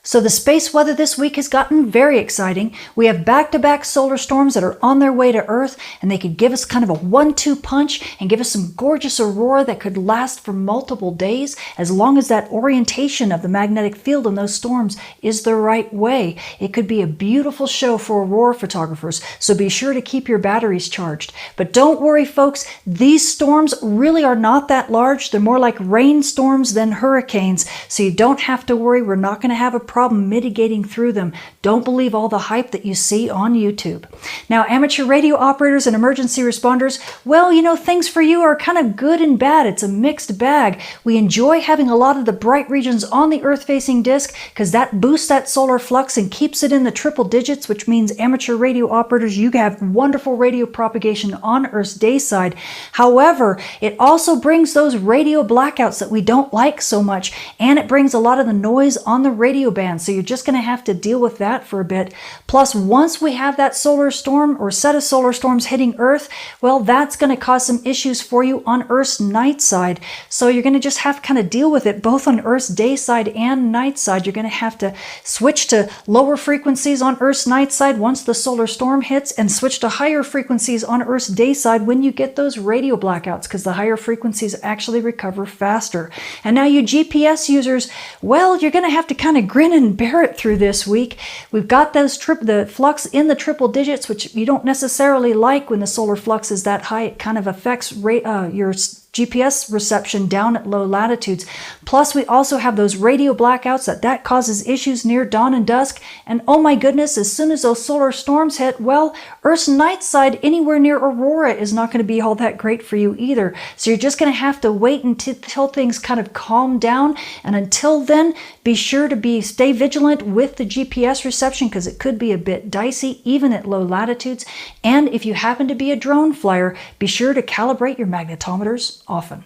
So the space weather this week has gotten very exciting. We have back-to-back solar storms that are on their way to Earth, and they could give us kind of a 1-2 punch and give us some gorgeous aurora that could last for multiple days, as long as that orientation of the magnetic field in those storms is the right way. It could be a beautiful show for aurora photographers, so be sure to keep your batteries charged. But don't worry, folks, these storms really are not that large. They're more like rainstorms than hurricanes, so you don't have to worry. We're not going to have a problem mitigating through them. Don't believe all the hype that you see on YouTube. Now, amateur radio operators and emergency responders, well, things for you are kind of good and bad. It's a mixed bag. We enjoy having a lot of the bright regions on the Earth-facing disk because that boosts that solar flux and keeps it in the triple digits, which means amateur radio operators, you have wonderful radio propagation on Earth's day side. However, it also brings those radio blackouts that we don't like so much, and it brings a lot of the noise on the radio band, so you're just going to have to deal with that for a bit. Plus, once we have that solar storm or set of solar storms hitting Earth, well, that's going to cause some issues for you on Earth's night side. So you're going to just have to kind of deal with it both on Earth's day side and night side. You're going to have to switch to lower frequencies on Earth's night side once the solar storm hits, and switch to higher frequencies on Earth's day side when you get those radio blackouts, because the higher frequencies actually recover faster. And now you GPS users, well, you're going to have to kind of grin and bear it through this week. We've got those the flux in the triple digits, which you don't necessarily like when the solar flux is that high. It kind of affects your GPS reception down at low latitudes. Plus, we also have those radio blackouts that causes issues near dawn and dusk. And oh my goodness, as soon as those solar storms hit, well, Earth's night side anywhere near Aurora is not going to be all that great for you either. So you're just going to have to wait until things kind of calm down. And until then, be sure to stay vigilant with the GPS reception, because it could be a bit dicey even at low latitudes. And if you happen to be a drone flyer, be sure to calibrate your magnetometers often.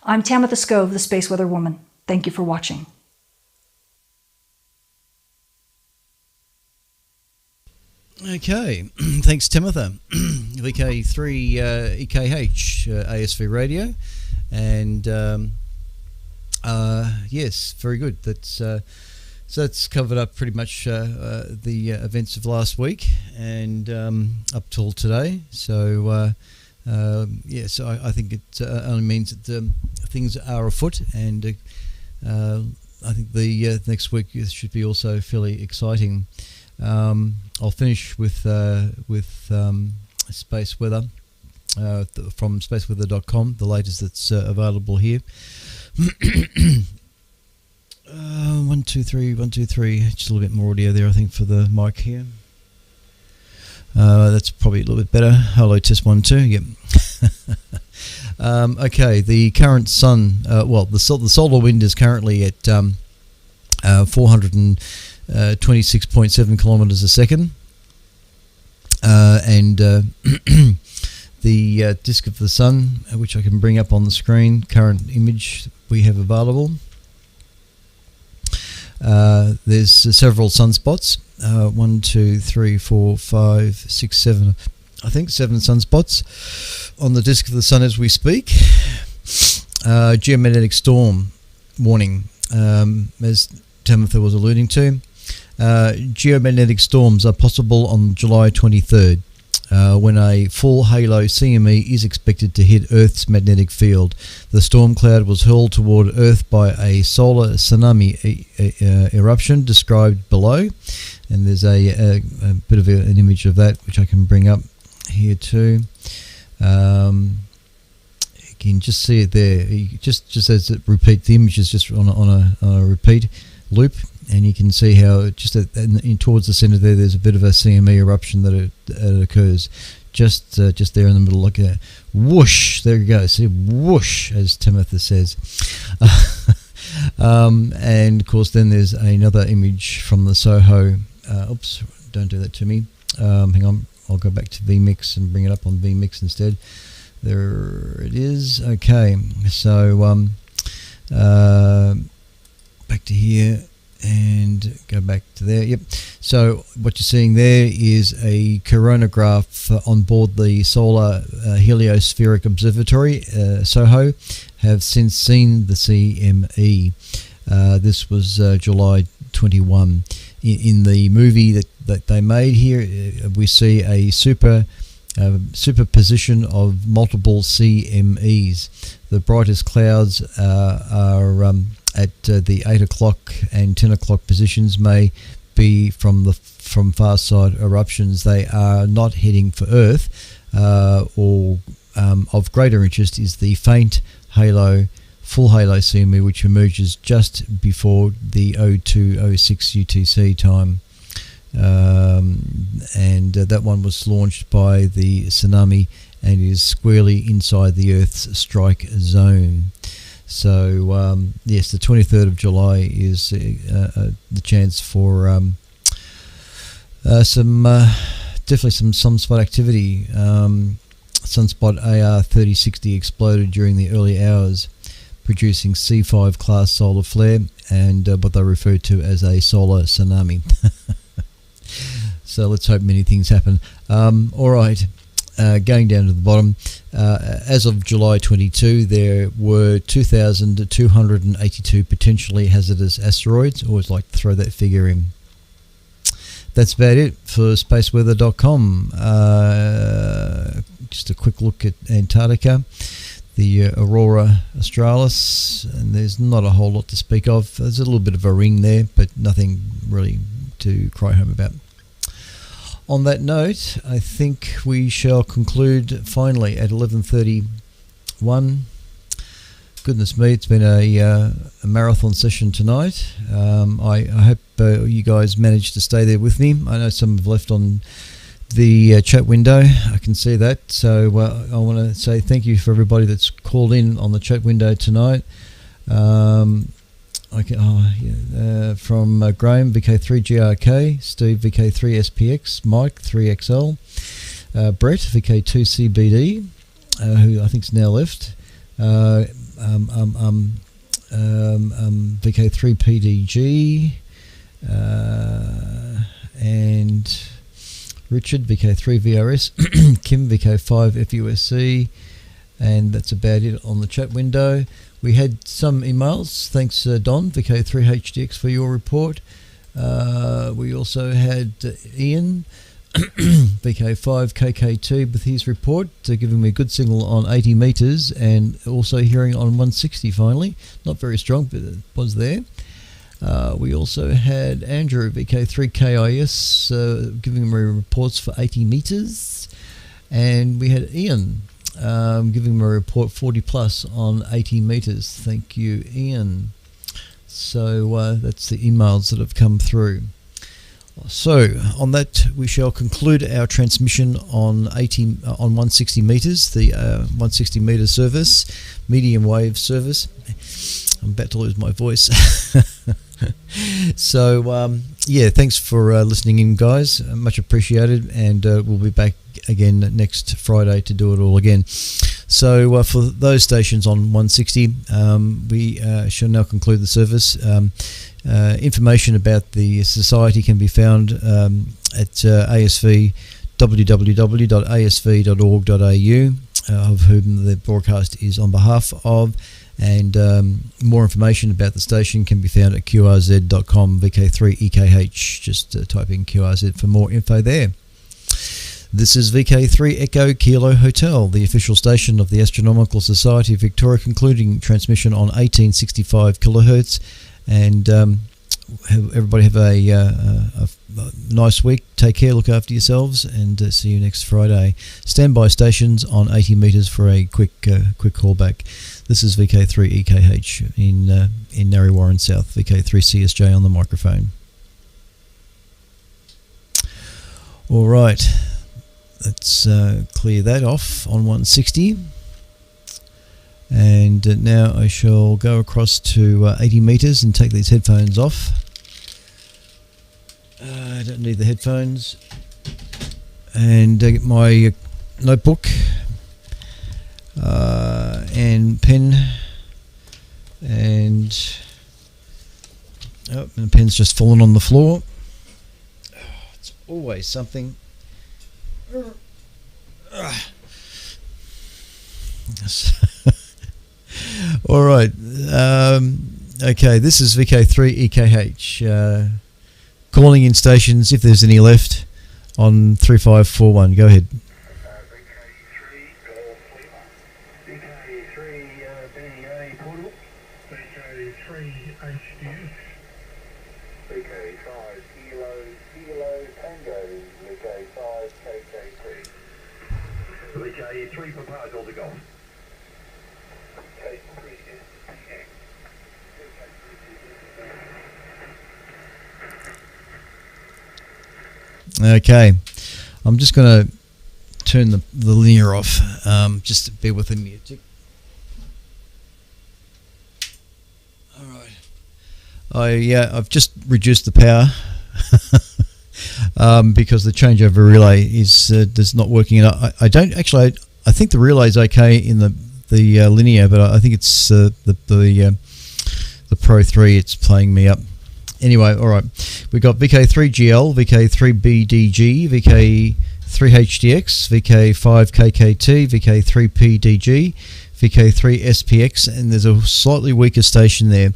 I'm Tamitha Skov, the Space Weather Woman. Thank you for watching. Okay, thanks Tamitha. VK3 EKH ASV radio, and yes, very good. So that's covered up pretty much the events of last week and up till today. So yes, I think it only means that things are afoot, and I think the next week should be also fairly exciting. I'll finish with space weather from spaceweather.com, the latest that's available here. 1, 2, 3, 1, 2, 3. Just a little bit more audio there, I think, for the mic here. That's probably a little bit better. Hello, test 1, 2. Yep. Okay, the current sun, the solar wind is currently at 426.7 kilometers a second, and the disk of the sun, which I can bring up on the screen, current image we have available. There's several sunspots. 1, 2, 3, 4, 5, 6, 7. I think 7 sunspots on the disk of the sun as we speak. Geomagnetic storm warning, as Tamitha was alluding to. Geomagnetic storms are possible on July 23rd, when a full halo CME is expected to hit Earth's magnetic field. The storm cloud was hurled toward Earth by a solar tsunami eruption described below, and there's a bit of an image of that which I can bring up here too. You can just see it there. Just as it repeats, the image is just on a repeat loop, and you can see how just towards the center there's a bit of a CME eruption that occurs just there in the middle. Look at that. Whoosh, there you go. See, whoosh, as Tamitha says. And of course then there's another image from the Soho. Oops, don't do that to me. Hang on, I'll go back to vMix and bring it up on vMix instead. There it is. Okay, so back to here and go back to there. Yep. So what you're seeing there is a coronagraph on board the Solar Heliospheric Observatory. Soho have since seen the CME. This was July 21. In the movie that they made here, we see a superposition of multiple CMEs. The brightest clouds are at the 8 o'clock and 10 o'clock positions, may be from far side eruptions. They are not heading for Earth, or of greater interest is the faint halo full halo CME, which emerges just before the 0206 UTC time. And that one was launched by the tsunami and is squarely inside the Earth's strike zone. So yes, the 23rd of July is the chance for definitely some sunspot activity. Sunspot AR 3060 exploded during the early hours, producing C5 class solar flare and what they refer to as a solar tsunami. So let's hope many things happen. All right, going down to the bottom, as of July 22, there were 2,282 potentially hazardous asteroids. Always like to throw that figure in. That's about it for spaceweather.com. Just a quick look at Antarctica, the Aurora Australis, and there's not a whole lot to speak of. There's a little bit of a ring there, but nothing really to cry home about. On that note, I think we shall conclude finally at 11:31. Goodness me, it's been a marathon session tonight. I hope you guys managed to stay there with me. I know some have left on the chat window. I can see that. So I want to say thank you for everybody that's called in on the chat window tonight. From Graham, VK3GRK, Steve, VK3SPX, Mike, 3XL, Brett, VK2CBD, who I think is now left, VK3PDG, and Richard, VK3VRS, Kim, VK5FUSC, and that's about it on the chat window. We had some emails. Thanks, Don, VK3HDX, for your report. We also had Ian, VK5KK2, with his report, giving me a good signal on 80 metres and also hearing on 160 finally. Not very strong, but it was there. We also had Andrew, VK3KIS, giving me reports for 80 metres. And we had Ian, giving me a report 40 plus on 80 metres. Thank you, Ian. So that's the emails that have come through. So on that, we shall conclude our transmission on 160 metres, the 160 metre service, medium wave service. I'm about to lose my voice. So yeah, thanks for listening in, guys. Much appreciated, and we'll be back again next Friday to do it all again. So for those stations on 160, we shall now conclude the service. Information about the society can be found at ASV, www.asv.org.au, of whom the broadcast is on behalf of. And more information about the station can be found at qrz.com, VK3EKH. Just type in QRZ for more info there. This is VK3 Echo Kilo Hotel, the official station of the Astronomical Society of Victoria, concluding transmission on 1865 kilohertz. And everybody have a nice week. Take care, look after yourselves, and see you next Friday. Standby stations on 80 metres for a quick callback. This is VK3EKH in Narre Warren South, VK3CSJ on the microphone. All right, let's clear that off on 160. And now I shall go across to 80 metres and take these headphones off. I don't need the headphones. And get my notebook and pen. And the pen's just fallen on the floor. It's always something. All right. Okay, this is VK3EKH. Calling in stations if there's any left on 3541. Go ahead. VK3 portal. VK3 HDX. VK5 Kilo Tango. VK5 KK3. VK3 Papa Delta Golf. Okay, pretty good. Okay, I'm just going to turn the linear off. Just bear with me a tick. All right. I've just reduced the power because the changeover relay is not working. I don't actually. I think the relay's okay in the linear, but I think it's the Pro 3. It's playing me up. Anyway, all right. We've got VK3GL, VK3BDG, VK3HDX, VK5KKT, VK3PDG, VK3SPX, and there's a slightly weaker station there.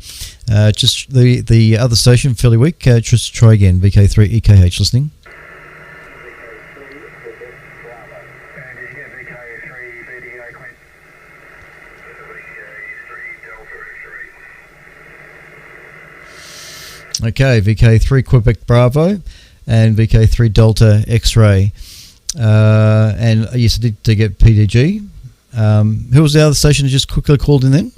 Just the other station, fairly weak. Just try again, VK3EKH listening. Okay, VK3 Quebec Bravo and VK3 Delta X-Ray. And yes, I did to get PDG. Who was the other station that just quickly called in then?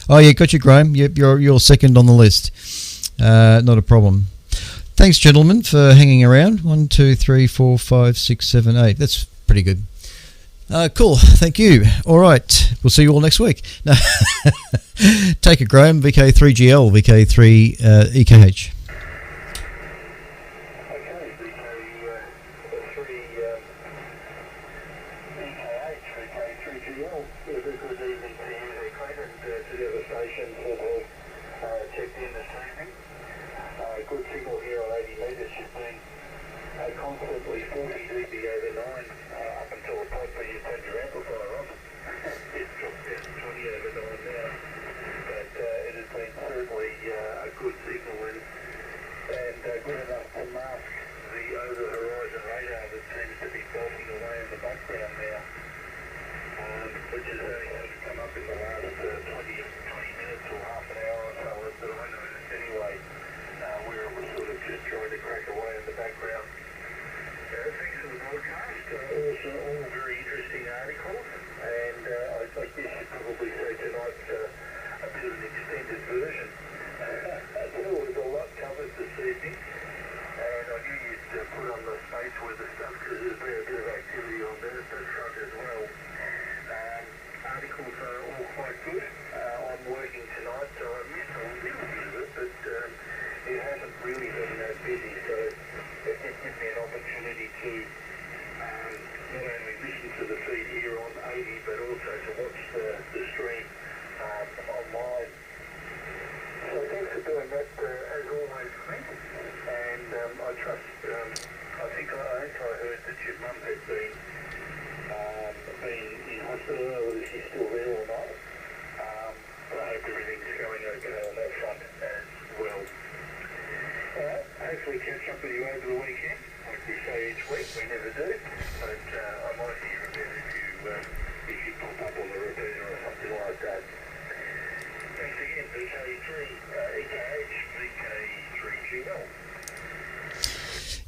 Oh yeah, got you, Graham. Yep, you're second on the list. Not a problem. Thanks, gentlemen, for hanging around. 1, 2, 3, 4, 5, 6, 7, 8. That's pretty good. Cool, thank you. All right, we'll see you all next week. No. Take it, Graham. VK3GL, VK3EKH.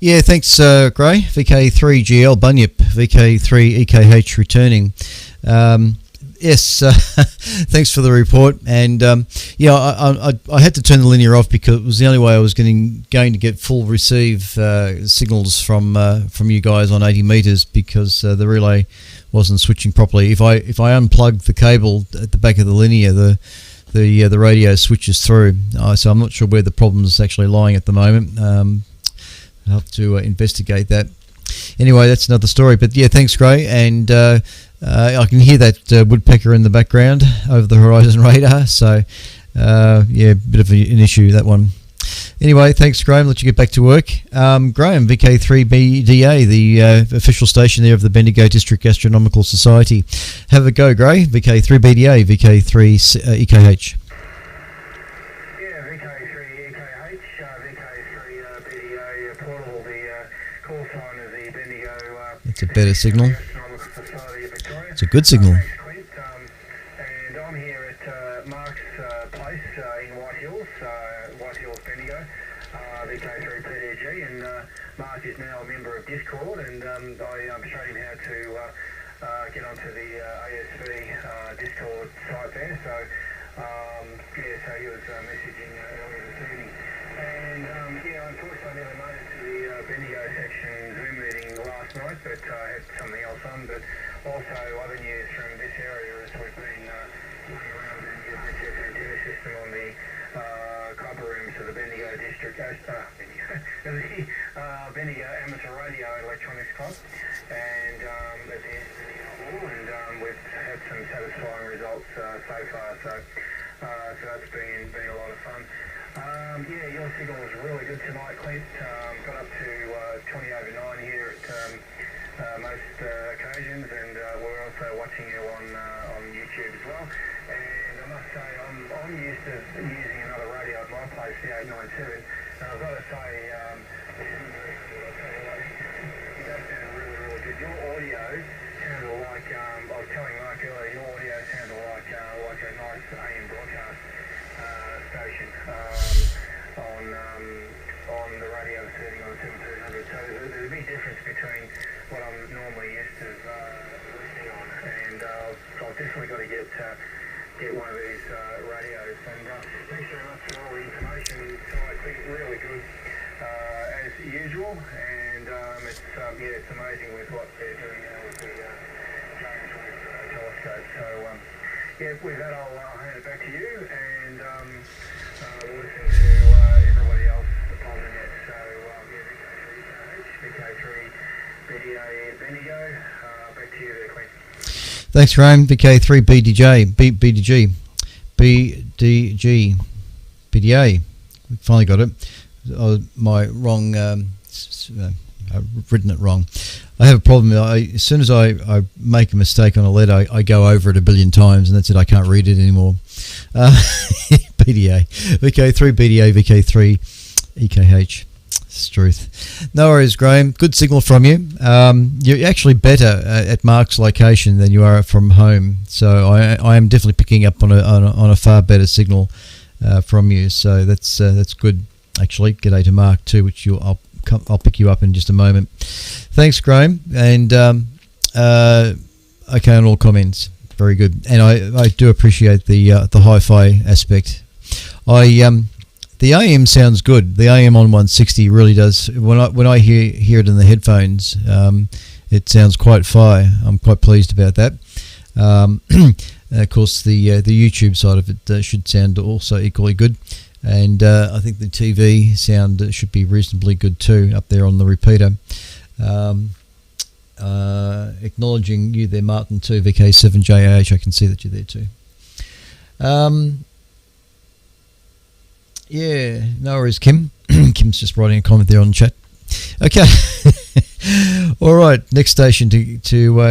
Yeah, thanks, Gray. VK3GL Bunyip, VK3EKH returning. Yes, thanks for the report. And yeah, I had to turn the linear off because it was the only way I was going to get full receive signals from you guys on 80 meters because the relay wasn't switching properly. If I unplug the cable at the back of the linear, the radio switches through. So I'm not sure where the problem is actually lying at the moment. I'll have to investigate that. Anyway, that's another story. But yeah, thanks, Gray. And I can hear that woodpecker in the background over the horizon radar. So yeah, a bit of an issue, that one. Anyway, thanks, Graham. Let you get back to work. Graham, VK3BDA, the official station there of the Bendigo District Astronomical Society. Have a go, Gray. VK3BDA, VK3EKH. It's a better signal. It's a good signal. And I'm here at Mark's place in White Hills, Bendigo, VK3PDG, and Mark is now a member of Discord, and I showed him how to get onto the ASV Discord site there. So yeah, so he was messaging earlier this evening, and unfortunately, I never made it to the Bendigo section Zoom meeting last night, but I had something else on. But also, other news from this area is we've been running around the UHF antenna system on the club rooms of the Bendigo District, the Bendigo Amateur Radio Electronics Club, and at the hall, and we've had some satisfying results so far. So that's been a lot of fun. Yeah, your signal was really good tonight, Clint. Got up to 20 over 9 here at most occasions, and we're also watching you on YouTube as well. And I must say, I'm used to using another radio at my place, the 897, and I've got to say, it does sound really, really good. Your audio sounded like, I was telling Mark earlier, your audio sounded like a nice AM broadcast station on the radio setting on 7300. So there's a big difference between what I'm normally used to listening on, and I've definitely got to get one of these radios. And thanks very much for all the information. It's really good as usual, and it's amazing with what they're doing now with the James Webb telescope. So with that, I'll hand it back to you, and we'll listen to everybody else on the net. So VK3 Bendigo, back to you there, Clint. Thanks, Graham. VK3 BDA. We finally got it. My wrong. I've written it wrong. I have a problem. As soon as I make a mistake on a letter, I go over it a billion times, and that's it. I can't read it anymore. BDA, VK3 BDA, VK3 EKH. It's truth. No worries, Graham. Good signal from you. You're actually better at Mark's location than you are from home. So I am definitely picking up on a far better signal from you. So that's good. Actually, g'day to Mark too, which I'll pick you up in just a moment. Thanks, Graham. And okay on all comments. Very good. And I do appreciate the hi-fi aspect. The AM sounds good. The AM on 160 really does. When I hear it in the headphones, it sounds quite fire. I'm quite pleased about that. Of course, the YouTube side of it should sound also equally good. And I think the TV sound should be reasonably good too up there on the repeater. Acknowledging you there, Martin, too, VK7JAH. I can see that you're there too. Yeah, no worries, Kim. Kim's just writing a comment there on the chat. Okay. All right, next station to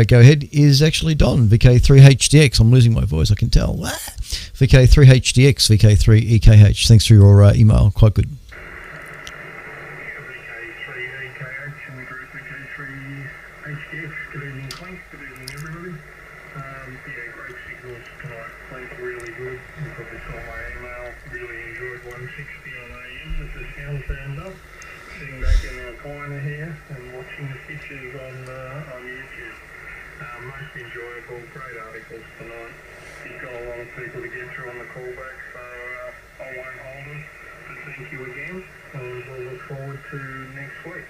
go ahead is actually Don, VK3HDX. I'm losing my voice, I can tell. VK3HDX, VK3EKH. Thanks for your email, quite good. VK3EKH and the group VK3HDX. Good evening, Clink. Good evening, everybody. Great signals tonight. Clink, really good. You probably saw my email. Really enjoyed 160 on AM with the sound turned up. Sitting back in the recliner here and watching the pictures on YouTube. Most enjoyable, great articles tonight. You've got a lot of people to get through on the callback, so I won't hold it. But thank you again, and we'll look forward to next week.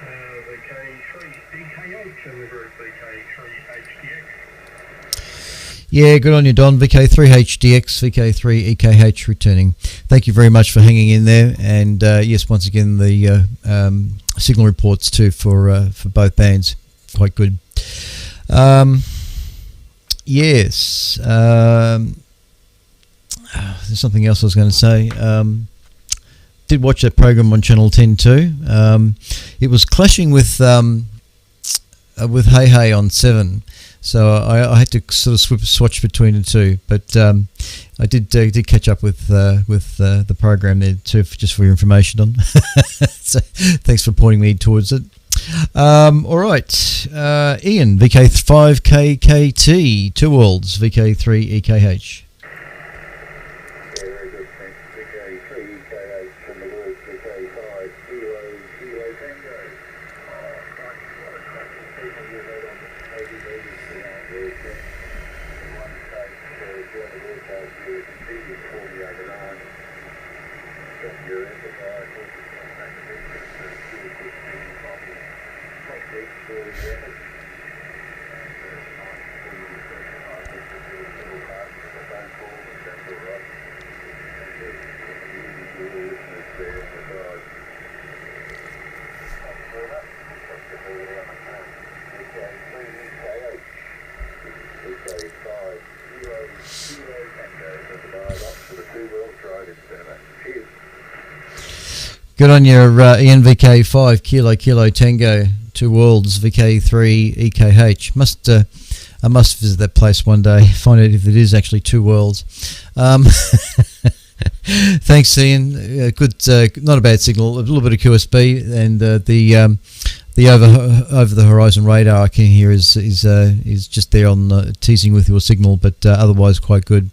The K3EKH and the group VK3HDX. Yeah, good on you, Don. VK3HDX, VK3EKH returning. Thank you very much for hanging in there. And yes, once again, the signal reports too for both bands. Quite good. Yes. There's something else I was going to say. Did watch that program on Channel 10 too. It was clashing with Hey Hey on 7. So I had to sort of swatch between the two, but I did catch up with the program there too, just for your information on. So thanks for pointing me towards it. All right, Ian, VK5KKT, Two Worlds, VK3EKH. Good on your ENVK5 Kilo Tango 2 Worlds VK3 EKH. I must visit that place one day, find out if it is actually 2 worlds. Thanks, Ian. Good, not a bad signal. A little bit of QSB, and the over the horizon radar I can hear is just there on teasing with your signal, but otherwise quite good.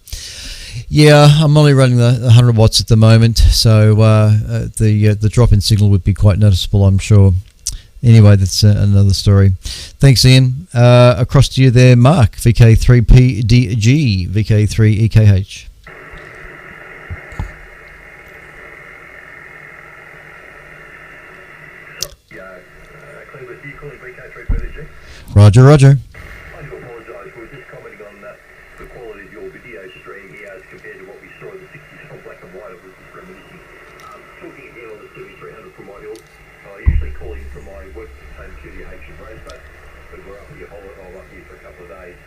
Yeah, I'm only running the 100 watts at the moment, so the drop in signal would be quite noticeable, I'm sure. Anyway, that's another story. Thanks, Ian. Across to you there, Mark, VK3PDG, VK3EKH. Roger, roger. I do apologise, we were just commenting on the quality of your video stream here as compared to what we saw in the 60s on black and white. It was just reminiscing. Talking again on the 7300 from my hill, I usually call in from my work home studio H in Brisbane, but we're up here, I'm up here for a couple of days,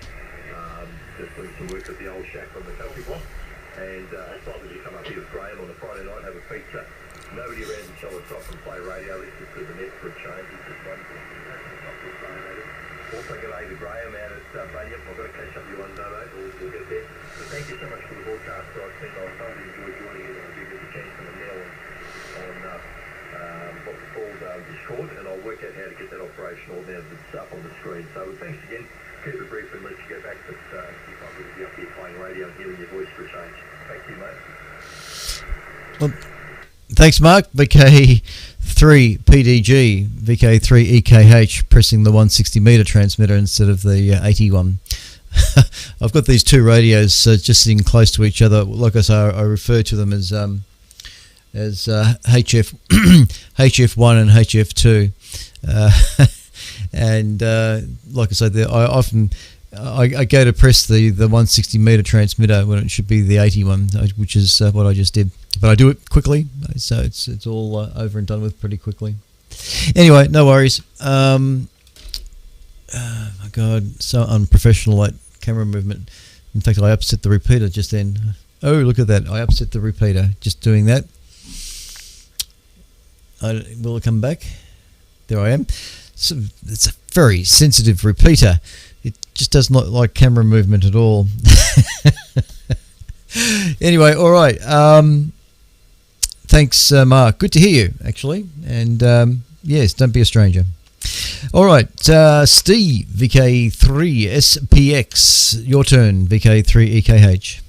just doing some work at the old shack on the Celtic block, and I decided to come up here with Graham on a Friday night, have a pizza. Nobody around to show us off and play radio, let's just do the net for a change. It's just wonderful. Also got Ada Graham out at Bunyip. I've got to catch up with you one day, mate. We'll get there. So thank you so much for the broadcast. I think I thoroughly enjoyed joining you, and I'll give you the chance on the mail on what we call Discord, and I'll work out how to get that operational now that it's up on the screen. So thanks again. Keep it brief and let you go back, but you're not going to be up here playing radio and hearing your voice for a change. Thank you, mate. Well, thanks, Mark. VK3PDG, VK3EKH, pressing the 160 meter transmitter instead of the 81. I've got these two radios just sitting close to each other. Like I say, I refer to them as HF HF1 and HF2, and like I say, I go to press the 160 meter transmitter when it should be the 81, which is what I just did. But I do it quickly, so it's all over and done with pretty quickly. Anyway, no worries. Oh my God, so unprofessional, that camera movement. In fact, I upset the repeater just then. Oh, look at that! I upset the repeater just doing that. Will it come back? There I am. So it's a very sensitive repeater. It just does not like camera movement at all. Anyway, all right. Thanks, Mark. Good to hear you, actually. And yes, don't be a stranger. All right, Steve, VK3SPX. Your turn, VK3EKH.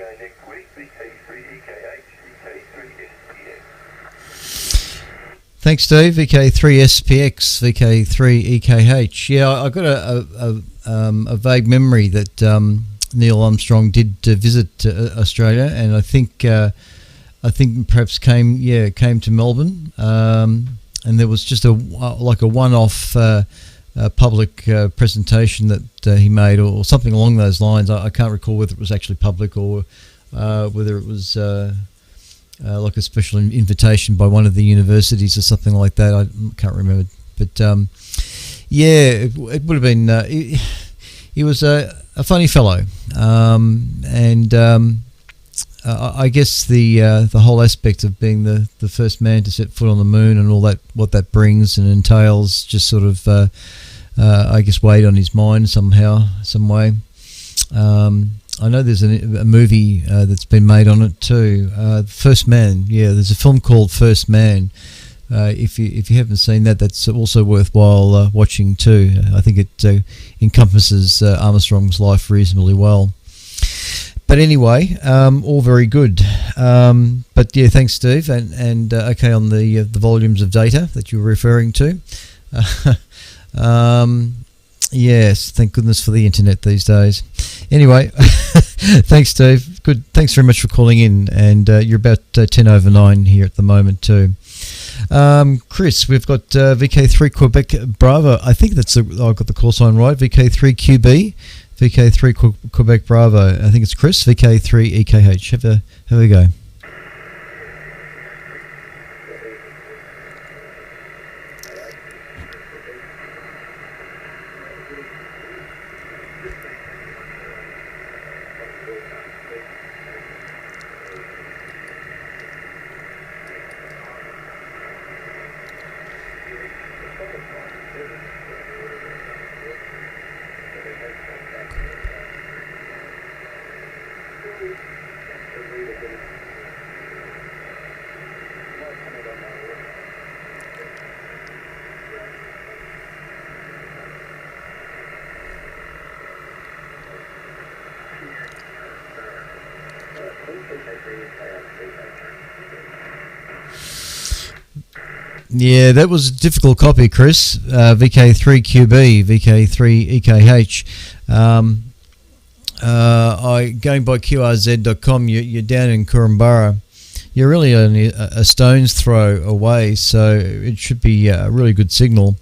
again next week. VK3EKH, VK3SPX. Thanks, Steve. VK3SPX, VK3EKH. Yeah, I got a vague memory that Neil Armstrong did visit Australia, and I think perhaps came to Melbourne, and there was just a one-off public presentation that he made, or something along those lines. I can't recall whether it was actually public or whether it was like a special invitation by one of the universities or something like that. I can't remember, but it would have been. He was a funny fellow, and I guess the whole aspect of being the first man to set foot on the moon and all that, what that brings and entails, just sort of I guess weighed on his mind somehow, some way. I know there's a movie that's been made on it too. First Man. Yeah, there's a film called First Man. If you haven't seen that, that's also worthwhile watching too. I think it encompasses Armstrong's life reasonably well. But anyway, all very good. But yeah, thanks, Steve. And okay, on the volumes of data that you were referring to. Yes, thank goodness for the internet these days. Anyway, thanks, Steve. Good. Thanks very much for calling in. And you're about 10 over 9 here at the moment too. Chris, we've got VK3 Quebec Bravo. I think I've got the call sign right. VK3QB, VK3 Quebec Bravo. I think it's Chris. VK3 EKH. Have a go. Yeah, that was a difficult copy, Chris. VK3QB, VK3EKH. Going by QRZ.com, you're down in Korumburra. You're really only a stone's throw away, so it should be a really good signal.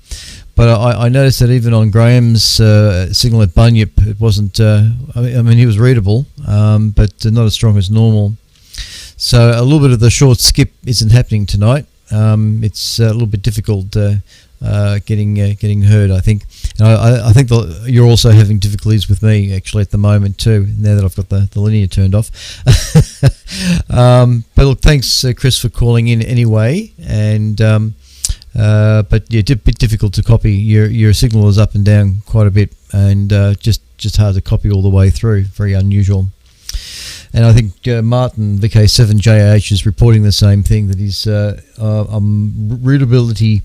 But I noticed that even on Graham's signal at Bunyip, it wasn't. I mean, he was readable, but not as strong as normal. So a little bit of the short skip isn't happening tonight. It's a little bit difficult getting heard, I think. And I think you're also having difficulties with me actually at the moment too, now that I've got the linear turned off. But look, thanks Chris for calling in anyway. And but yeah, a bit difficult to copy. Your signal is up and down quite a bit, and just hard to copy all the way through. Very unusual. And I think Martin, VK7JH, is reporting the same thing, that his readability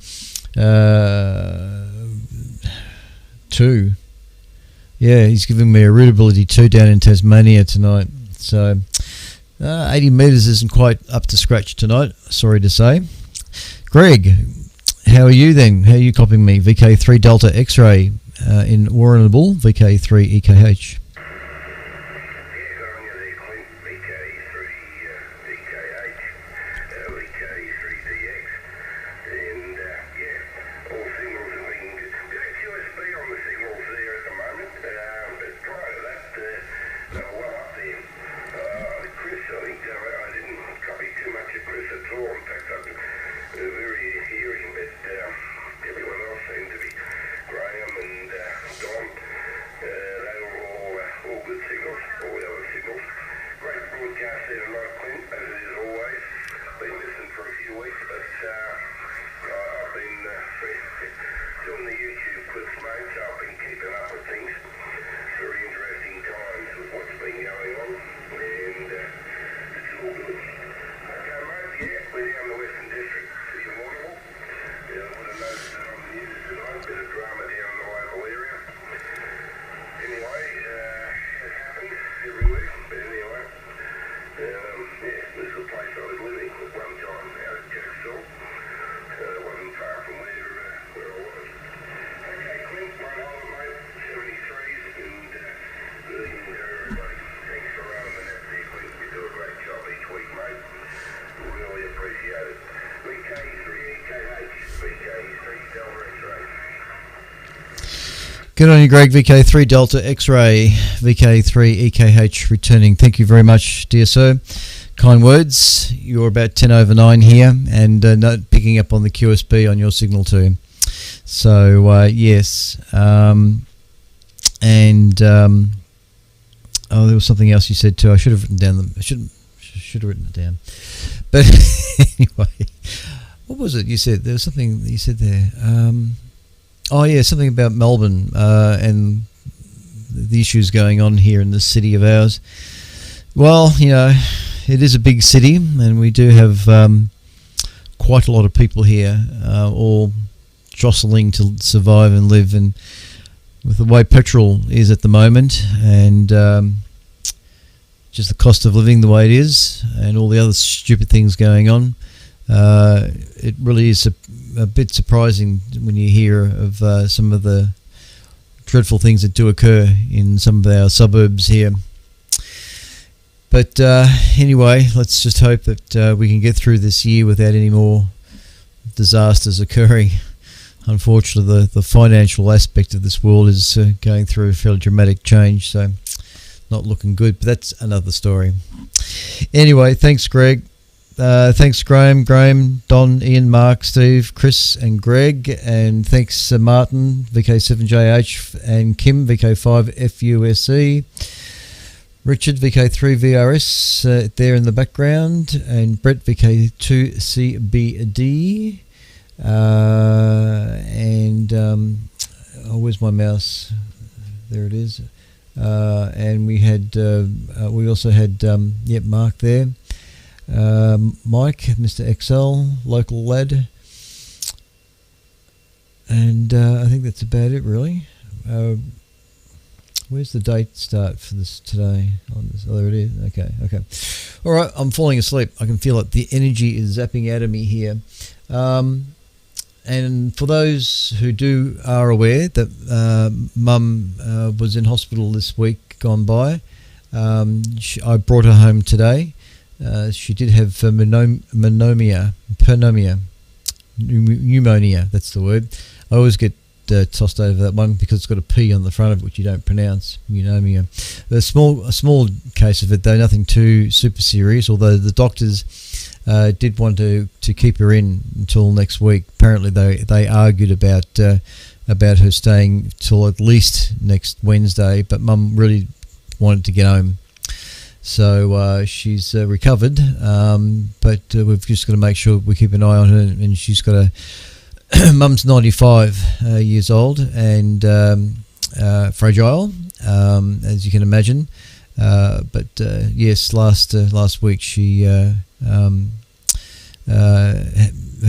2. Yeah, he's giving me a readability 2 down in Tasmania tonight. So 80 metres isn't quite up to scratch tonight, sorry to say. Greg, how are you then? How are you copying me? VK3 Delta X-ray in Warrnambool, VK3 EKH. Good on you, Greg. VK3 Delta X-Ray, VK3 EKH returning. Thank you very much, dear sir. Kind words. You're about 10 over 9 here, and not picking up on the QSB on your signal too. So, yes. Oh, there was something else you said too. I should have written down I should have written it down. But anyway, what was it you said? There was something that you said there. Oh yeah, something about Melbourne and the issues going on here in this city of ours. Well, you know, it is a big city, and we do have quite a lot of people here, all jostling to survive and live. And with the way petrol is at the moment, and just the cost of living the way it is, and all the other stupid things going on, it really is a bit surprising when you hear of some of the dreadful things that do occur in some of our suburbs here. But anyway, let's just hope that we can get through this year without any more disasters occurring. Unfortunately, the financial aspect of this world is going through a fairly dramatic change, so not looking good, but that's another story. Anyway, thanks, Greg. Thanks, Graham, Don, Ian, Mark, Steve, Chris, and Greg. And thanks, Martin, VK7JH, and Kim, VK5FUSE. Richard, VK3 VRS, there in the background. And Brett, VK2CBD. Where's my mouse? There it is. And we also had Mark there. Mike, Mr. XL, local lad, and I think that's about it really. Where's the date start for this today? Oh, there it is. Okay. All right, I'm falling asleep. I can feel it. The energy is zapping out of me here. And for those who are aware that Mum was in hospital this week gone by, I brought her home today. She did have pneumonia, that's the word. I always get tossed over that one because it's got a P on the front of it, which you don't pronounce, pneumonia. A small case of it, though, nothing too super serious, although the doctors did want to keep her in until next week. Apparently they argued about her staying till at least next Wednesday, but Mum really wanted to get home. So she's recovered, but we've just got to make sure we keep an eye on her. And she's got Mum's 95 years old and fragile, as you can imagine. But yes, last week she her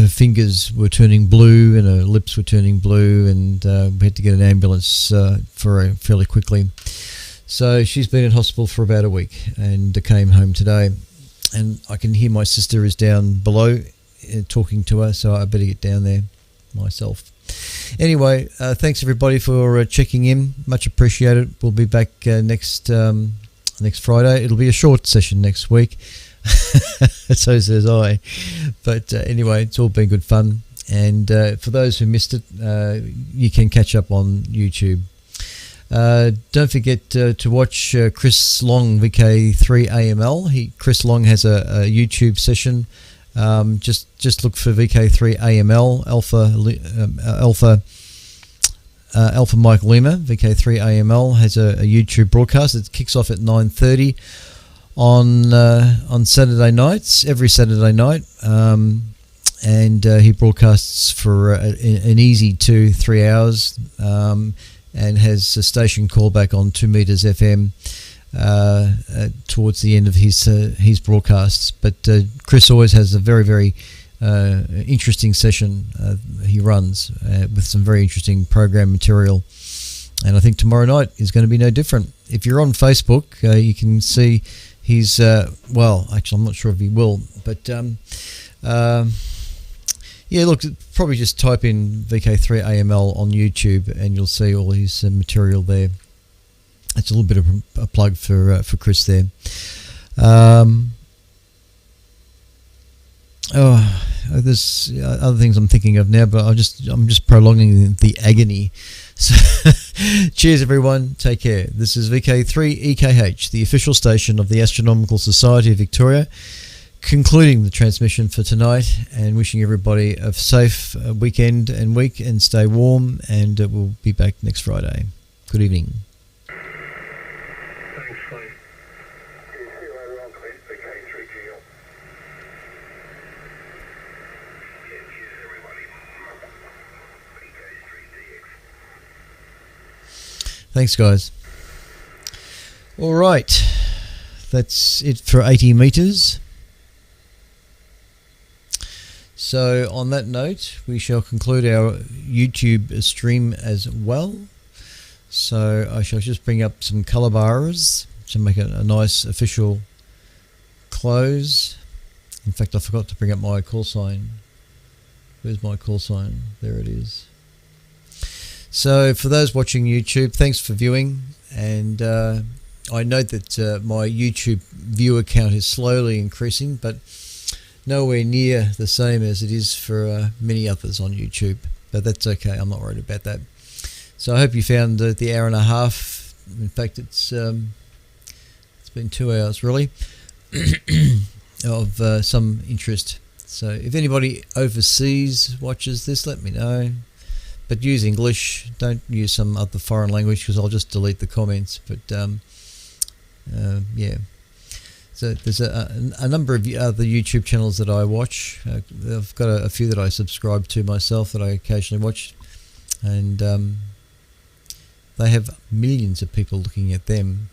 fingers were turning blue and her lips were turning blue, and we had to get an ambulance for her fairly quickly. So she's been in hospital for about a week and came home today. And I can hear my sister is down below talking to her, so I better get down there myself. Anyway, thanks everybody for checking in. Much appreciated. We'll be back next Friday. It'll be a short session next week. So says I. But anyway, it's all been good fun. And for those who missed it, you can catch up on YouTube. Don't forget to watch Chris Long, VK3AML. Chris Long has a YouTube session. Just look for VK3AML Alpha Mike Lima. VK3AML has a YouTube broadcast. It kicks off at 9:30 on Saturday nights, every Saturday night. And he broadcasts for an easy 2-3 hours. And has a station callback on 2 Meters FM towards the end of his broadcasts. But Chris always has a very, very interesting session he runs with some very interesting program material. And I think tomorrow night is going to be no different. If you're on Facebook, you can see his, actually I'm not sure if he will, but yeah, look, probably just type in VK3AML on YouTube and you'll see all his material there. That's a little bit of a plug for Chris there. There's other things I'm thinking of now, but I'm just prolonging the agony. So Cheers, everyone. Take care. This is VK3EKH, the official station of the Astronomical Society of Victoria, concluding the transmission for tonight and wishing everybody a safe weekend and week, and stay warm, and we'll be back next Friday. Good evening. Thanks, Clint. See you later on, Clint. VK3GL. Cheers, everybody. VK3DX. Thanks, guys. All right. That's it for 80 metres. So on that note, we shall conclude our YouTube stream as well. So I shall just bring up some colour bars to make it a nice official close. In fact, I forgot to bring up my call sign. Where's my call sign? There it is. So for those watching YouTube, thanks for viewing. And I note that my YouTube viewer count is slowly increasing, but nowhere near the same as it is for many others on YouTube. But that's okay, I'm not worried about that. So I hope you found the hour and a half. In fact, it's been 2 hours really of some interest. So if anybody overseas watches this, let me know. But use English. Don't use some other foreign language, because I'll just delete the comments. But yeah. So there's a number of other YouTube channels that I watch. I've got a few that I subscribe to myself that I occasionally watch, and they have millions of people looking at them.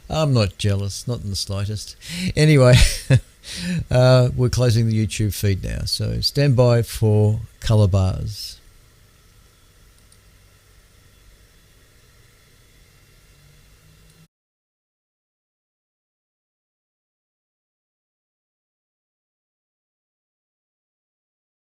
I'm not jealous, not in the slightest. Anyway, we're closing the YouTube feed now, so stand by for colour bars.